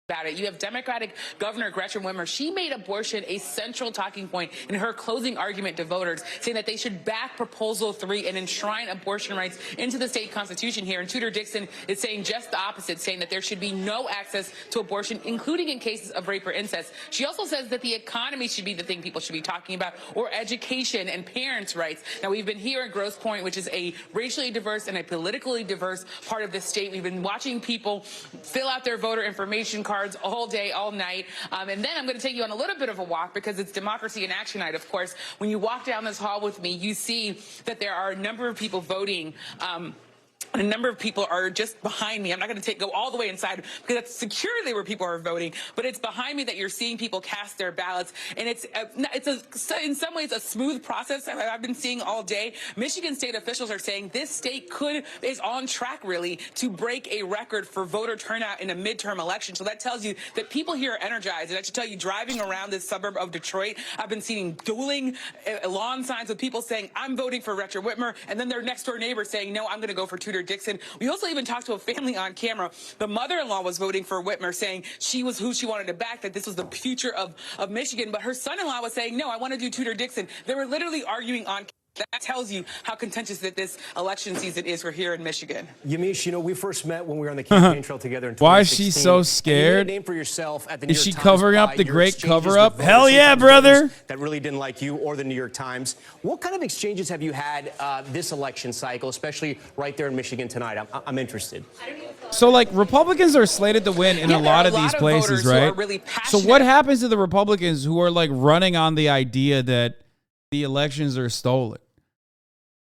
About it. You have Democratic Governor Gretchen Whitmer. She made abortion a central talking point in her closing argument to voters, saying that they should back Proposal 3 and enshrine abortion rights into the state constitution here. And Tudor Dixon is saying just the opposite, saying that there should be no access to abortion, including in cases of rape or incest. She also says that the economy should be the thing people should be talking about, or education and parents' rights. Now, we've been here at Grosse Pointe, which is a racially diverse and a politically diverse part of the state. We've been watching people fill out their voter information cards all day, all night. And then I'm going to take you on a little bit of a walk because it's Democracy in Action Night, of course. When you walk down this hall with me, you see that there are a number of people voting. A number of people are just behind me. I'm not going to go all the way inside because that's securely where people are voting, but it's behind me that you're seeing people cast their ballots. And it's in some ways a smooth process I've been seeing all day. Michigan state officials are saying this state is on track really to break a record for voter turnout in a midterm election. So that tells you that people here are energized. And I should tell you, driving around this suburb of Detroit, I've been seeing dueling lawn signs with people saying, I'm voting for Gretchen Whitmer, and then their next door neighbor saying, no, I'm going to go for Tudor Dixon. We also even talked to a family on camera. The mother-in-law was voting for Whitmer, saying she was who she wanted to back, that this was the future of Michigan. But her son-in-law was saying, no, I want to do Tudor Dixon. They were literally arguing on. That tells you how contentious that this election season is for here in Michigan. Yamiche, you know, we first met when we were on the campaign trail together in 2016. Why is she so scared? You made a name for yourself at the New Is York she covering Times up the your great exchanges cover-up? with Hell voters, yeah, sometimes brother. voters that really didn't like you or the New York Times. What kind of exchanges have you had this election cycle, especially right there in Michigan tonight? I'm interested. So, like, Republicans are slated to win in a lot of these places, right? Really so what happens to the Republicans who are, like, running on the idea that the elections are stolen?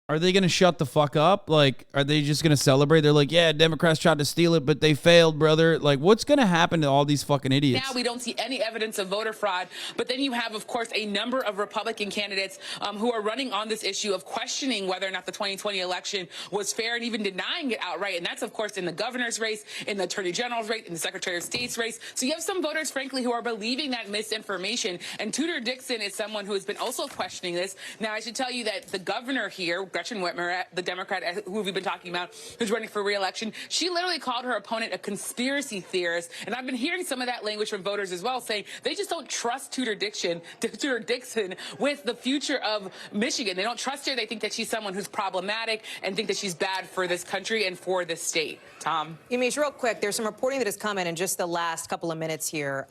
Are they going to shut the fuck up? Like, are they just going to celebrate? They're like, yeah, Democrats tried to steal it, but they failed, brother. Like, what's going to happen to all these fucking idiots? Now we don't see any evidence of voter fraud, but then you have, of course, a number of Republican candidates who are running on this issue of questioning whether or not the 2020 election was fair and even denying it outright. And that's, of course, in the governor's race, in the attorney general's race, in the secretary of state's race. So you have some voters, frankly, who are believing that misinformation. And Tudor Dixon is someone who has been also questioning this. Now, I should tell you that the governor here, Gretchen Whitmer, the Democrat who we've been talking about, who's running for re-election. She literally called her opponent a conspiracy theorist. And I've been hearing some of that language from voters as well, saying they just don't trust Tudor Dixon with the future of Michigan. They don't trust her. They think that she's someone who's problematic and think that she's bad for this country and for this state. Tom? Yamiche, real quick, there's some reporting that has come in just the last couple of minutes here.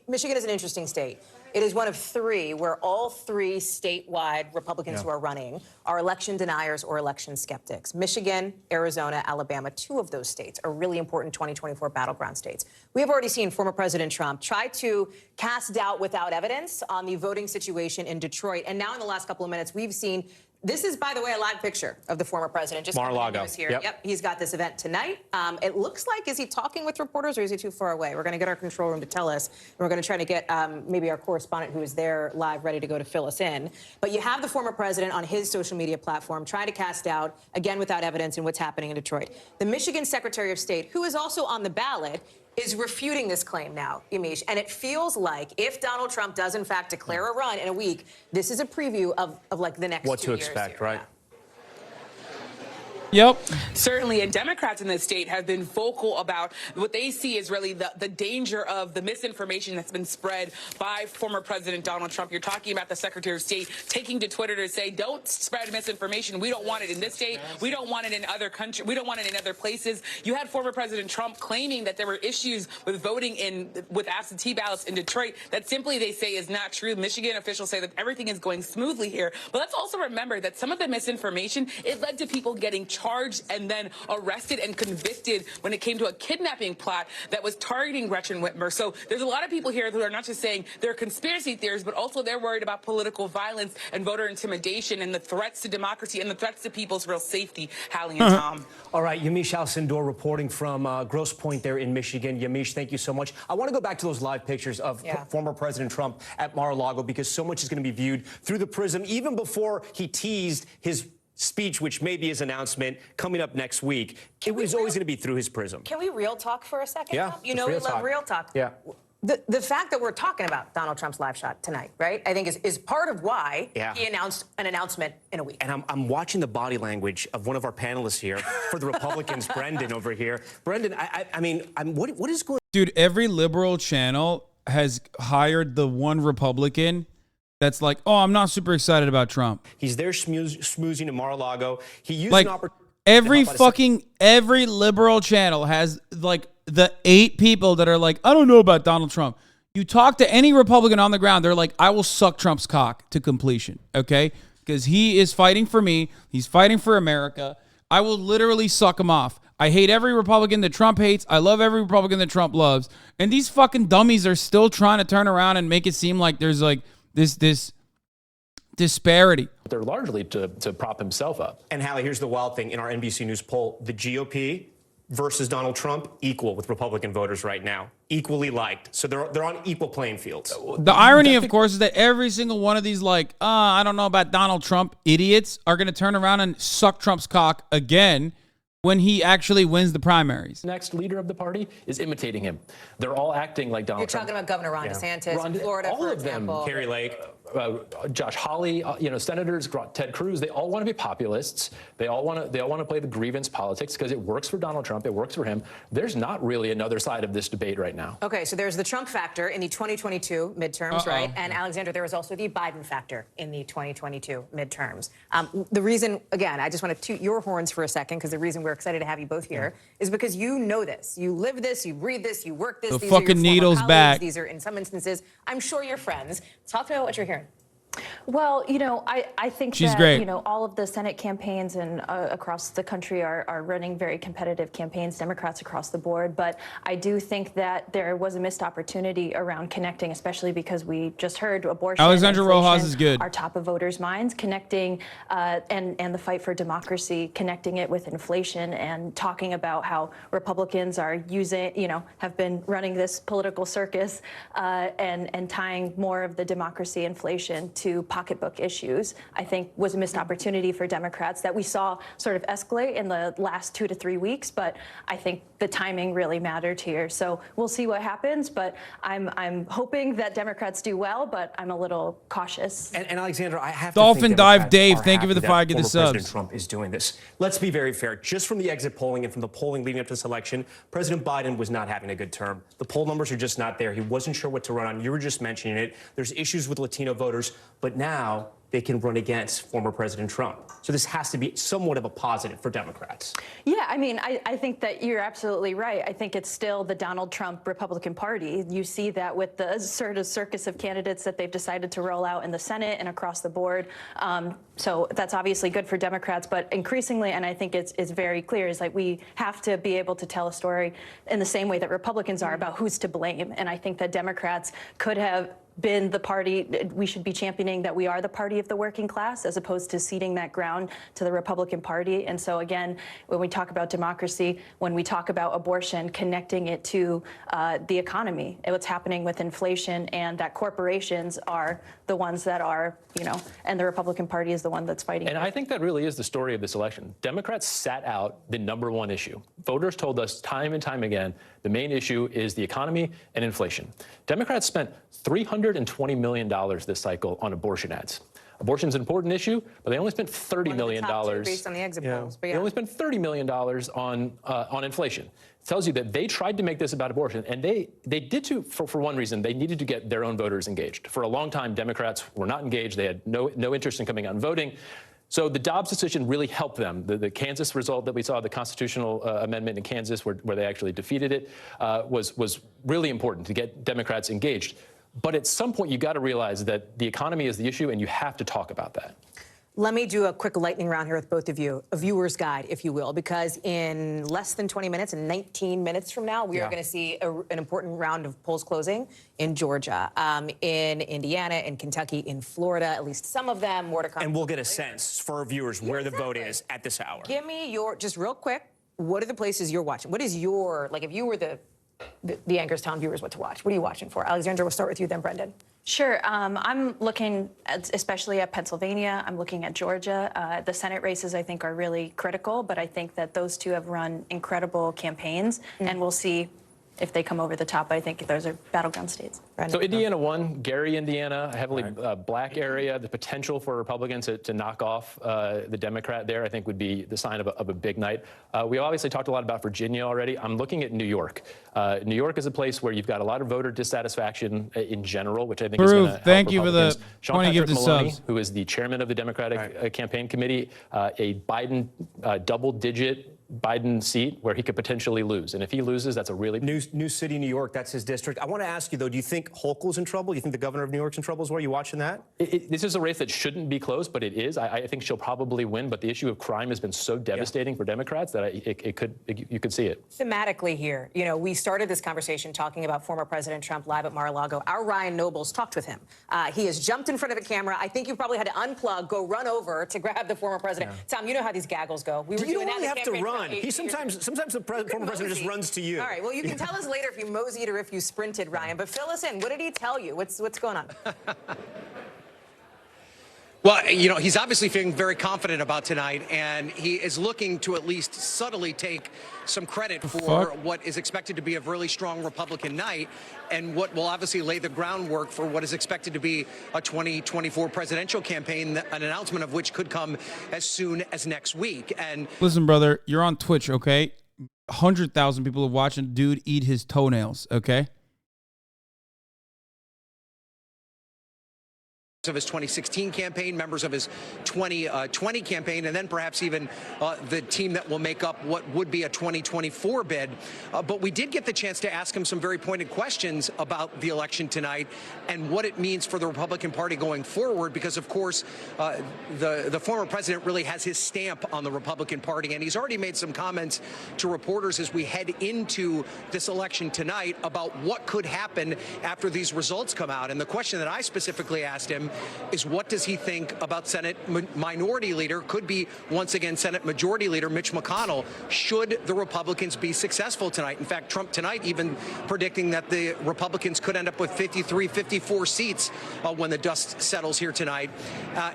Michigan is an interesting state. It is one of three where all three statewide Republicans who are running are election deniers or election skeptics. Michigan, Arizona, Alabama, two of those states are really important 2024 battleground states. We have already seen former President Trump try to cast doubt without evidence on the voting situation in Detroit. And now in the last couple of minutes, we've seen this is, by the way, a live picture of the former president. Just Mar-a-Lago. Here. Yep, he's got this event tonight. It looks like, is he talking with reporters or is he too far away? We're going to get our control room to tell us. And we're going to try to get maybe our correspondent who is there live ready to go to fill us in. But you have the former president on his social media platform trying to cast doubt, again, without evidence, in what's happening in Detroit. The Michigan Secretary of State, who is also on the ballot, is refuting this claim now, Yamiche. And it feels like if Donald Trump does, in fact, declare a run in a week, this is a preview of like the next 2 years. What to expect, right? Yep. Certainly, and Democrats in the state have been vocal about what they see is really the danger of the misinformation that's been spread by former President Donald Trump. You're talking about the Secretary of State taking to Twitter to say, don't spread misinformation. We don't want it in this state. We don't want it in other countries. We don't want it in other places. You had former President Trump claiming that there were issues with voting with absentee ballots in Detroit that simply they say is not true. Michigan officials say that everything is going smoothly here. But let's also remember that some of the misinformation, it led to people getting charged and then arrested and convicted when it came to a kidnapping plot that was targeting Gretchen Whitmer. So there's a lot of people here who are not just saying they're conspiracy theories, but also they're worried about political violence and voter intimidation and the threats to democracy and the threats to people's real safety. Hallie and Tom. All right, Yamiche Alcindor reporting from Grosse Pointe there in Michigan. Yamiche, thank you so much. I want to go back to those live pictures of former President Trump at Mar-a-Lago because so much is going to be viewed through the prism, even before he teased his speech, which may be his announcement coming up next week. It was always going to be through his prism. Can we real talk for a second? Yeah. You know we love real talk. Yeah. The fact that we're talking about Donald Trump's live shot tonight, right, I think is part of why he announced an announcement in a week. And I'm watching the body language of one of our panelists here for the Republicans, Brendan over here. Brendan, I mean, what is going on? Dude, every liberal channel has hired the one Republican that's like, oh, I'm not super excited about Trump. He's there schmoozing in Mar-a-Lago. He used an opportunity. Every liberal channel has like the 8 people that are like, I don't know about Donald Trump. You talk to any Republican on the ground, they're like, I will suck Trump's cock to completion, okay? Because he is fighting for me. He's fighting for America. I will literally suck him off. I hate every Republican that Trump hates. I love every Republican that Trump loves. And these fucking dummies are still trying to turn around and make it seem like there's like this disparity. They're largely to prop himself up. And Hallie, here's the wild thing in our NBC News poll: the GOP versus Donald Trump equal with Republican voters right now, equally liked. So they're on equal playing fields. The irony, of course, is that every single one of these like, I don't know about Donald Trump idiots are going to turn around and suck Trump's cock again when he actually wins the primaries. Next leader of the party is imitating him. They're all acting like Donald Trump. You're talking about Governor Ron DeSantis in Florida, all for of them. example. Carrie Lake. Josh Hawley, senators, Ted Cruz, they all want to be populists. They all want to play the grievance politics because it works for Donald Trump. It works for him. There's not really another side of this debate right now. Okay, so there's the Trump factor in the 2022 midterms, right? And Alexander, there was also the Biden factor in the 2022 midterms. The reason, again, I just want to toot your horns for a second because the reason we're excited to have you both here is because you know this. You live this, you breathe this, you work this. The these fucking are your needle's colleagues. back. These are, in some instances, I'm sure your friends. Talk about what you're hearing. Well, I think She's that, great. all of the Senate campaigns and across the country are running very competitive campaigns, Democrats across the board. But I do think that there was a missed opportunity around connecting, especially because we just heard abortion. Alexandra Rojas is good. Are top of voters' minds, connecting and the fight for democracy, connecting it with inflation and talking about how Republicans are have been running this political circus and tying more of the democracy inflation to pocketbook issues, I think was a missed opportunity for Democrats that we saw sort of escalate in the last 2 to 3 weeks. But I think the timing really mattered here. So we'll see what happens. But I'm hoping that Democrats do well, but I'm a little cautious. And Alexandra, I have Dolphin to think Dive Democrats Dave, are thank you for happy the that 5 get the former President subs. Trump is doing this. Let's be very fair. Just from the exit polling and from the polling leading up to this election, President Biden was not having a good term. The poll numbers are just not there. He wasn't sure what to run on. You were just mentioning it. There's issues with Latino voters, but now they can run against former President Trump. So this has to be somewhat of a positive for Democrats. Yeah, I mean, I think that you're absolutely right. I think it's still the Donald Trump Republican Party. You see that with the sort of circus of candidates that they've decided to roll out in the Senate and across the board. So that's obviously good for Democrats, but increasingly, and I think it's very clear, is like we have to be able to tell a story in the same way that Republicans are about who's to blame. And I think that Democrats could have been the party, we should be championing that we are the party of the working class as opposed to ceding that ground to the Republican Party. And so again, when we talk about democracy, when we talk about abortion, connecting it to the economy and what's happening with inflation, and that corporations are the ones that are, you know, and the Republican Party is the one that's fighting. And I think that really is the story of this election. Democrats sat out the #1 issue. Voters told us time and time again, the main issue is the economy and inflation. Democrats spent $320 million this cycle on abortion ads. Abortion's an important issue, but they only spent $30 million. Based on the exit polls. But They only spent $30 million on inflation. It tells you that they tried to make this about abortion, and they did for one reason. They needed to get their own voters engaged. For a long time, Democrats were not engaged. They had no interest in coming out and voting. So the Dobbs decision really helped them. The Kansas result that we saw, the constitutional amendment in Kansas where they actually defeated it, was really important to get Democrats engaged. But at some point, you got to realize that the economy is the issue, and you have to talk about that. Let me do a quick lightning round here with both of you, a viewer's guide, if you will, because in less than 20 minutes, in 19 minutes from now, we are going to see an important round of polls closing in Georgia, in Indiana, in Kentucky, in Florida, at least some of them, more to come. And we'll get a sense for our viewers where the vote is at this hour. Give me your, just real quick, what are the places you're watching? What is your, like, if you were the anchors telling viewers what to watch, what are you watching for? Alexandra, we'll start with you, then Brendan. Sure. I'm looking especially at Pennsylvania. I'm looking at Georgia. The Senate races, I think, are really critical, but I think that those two have run incredible campaigns, and we'll see if they come over the top. I think those are battleground states. So Indiana won, Gary, Indiana, a heavily black area. The potential for Republicans to knock off the Democrat there, I think, would be the sign of a big night. We obviously talked a lot about Virginia already. I'm looking at New York. New York is a place where you've got a lot of voter dissatisfaction in general, which I think is going to help Thank you for Republicans. the Sean point to give Patrick the Maloney, subs. who is the chairman of the Democratic Campaign Committee, a Biden double-digit Biden seat where he could potentially lose. And if he loses, that's a really... New City, New York, that's his district. I want to ask you, though, do you think Hochul's in trouble? Do you think the governor of New York's in trouble as well? Are you watching that? This is a race that shouldn't be close, but it is. I think she'll probably win, but the issue of crime has been so devastating for Democrats that you could see it. Thematically here, you know, we started this conversation talking about former President Trump live at Mar-a-Lago. Our Ryan Nobles talked with him. He has jumped in front of a camera. I think you probably had to unplug, go run over to grab the former president. Tom, you know how these gaggles go. We were You doing don't that really have to run. He sometimes the former president just runs to you. All right, well, you can tell us later if you moseyed or if you sprinted, Ryan. But fill us in. What did he tell you? What's going on? Well, you know, he's obviously feeling very confident about tonight, and he is looking to at least subtly take some credit for what is expected to be a really strong Republican night, and what will obviously lay the groundwork for what is expected to be a 2024 presidential campaign, an announcement of which could come as soon as next week. And listen, brother, you're on Twitch, okay? 100,000 people are watching dude eat his toenails, okay? Of his 2016 campaign, members of his 2020 campaign, and then perhaps even the team that will make up what would be a 2024 bid. But we did get the chance to ask him some very pointed questions about the election tonight and what it means for the Republican Party going forward, because, of course, the former president really has his stamp on the Republican Party, and he's already made some comments to reporters as we head into this election tonight about what could happen after these results come out. And the question that I specifically asked him is what does he think about Senate Minority Leader, could be once again Senate Majority Leader Mitch McConnell, should the Republicans be successful tonight. In fact, Trump tonight even predicting that the Republicans could end up with 53, 54 seats when the dust settles here tonight.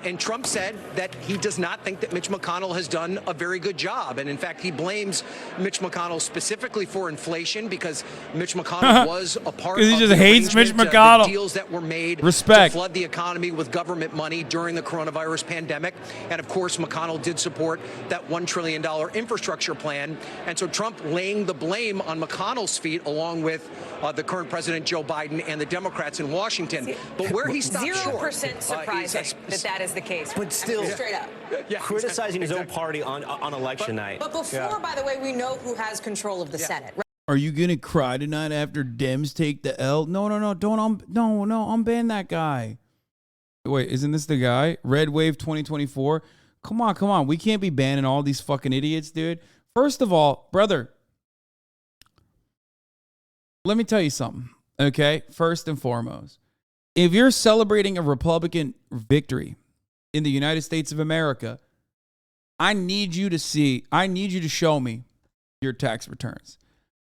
And Trump said that he does not think that Mitch McConnell has done a very good job. And in fact, he blames Mitch McConnell specifically for inflation because Mitch McConnell was a part of he just the hates Mitch arrangement, McConnell. the deals that were made Respect. to flood the economy with government money during the coronavirus pandemic. And of course, McConnell did support that $1 trillion infrastructure plan. And so Trump laying the blame on McConnell's feet, along with the current President Joe Biden and the Democrats in Washington. But where he stopped short, 0% surprising that is the case. But still, straight up. criticizing his own party on election night. But before, by the way, we know who has control of the Senate. Are you gonna cry tonight after Dems take the L? No, don't unban that guy. Wait, isn't this the guy? Red Wave 2024. Come on. We can't be banning all these fucking idiots, dude. First of all, brother, let me tell you something, okay? First and foremost, if you're celebrating a Republican victory in the United States of America, I need you to show me your tax returns.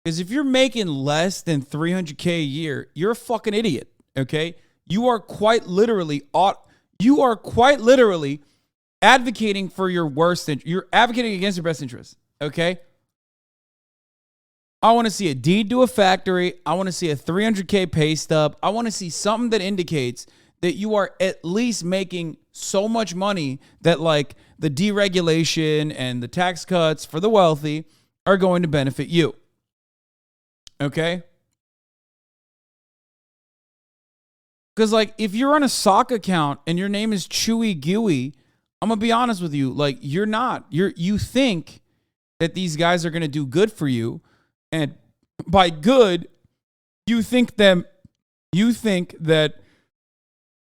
Because if you're making less than $300K a year, you're a fucking idiot, okay? You are quite literally advocating for your worst interest. You're advocating against your best interest, okay? I want to see a deed to a factory. I want to see a $300K pay stub. I want to see something that indicates that you are at least making so much money that like the deregulation and the tax cuts for the wealthy are going to benefit you. Okay? Because like if you're on a sock account and your name is Chewy Gooey, I'm going to be honest with you, like you're not. You think that these guys are going to do good for you. And by good, you think that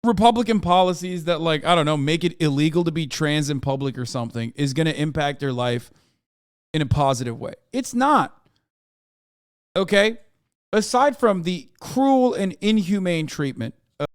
Republican policies that like, I don't know, make it illegal to be trans in public or something is going to impact their life in a positive way. It's not. Okay? Aside from the cruel and inhumane treatment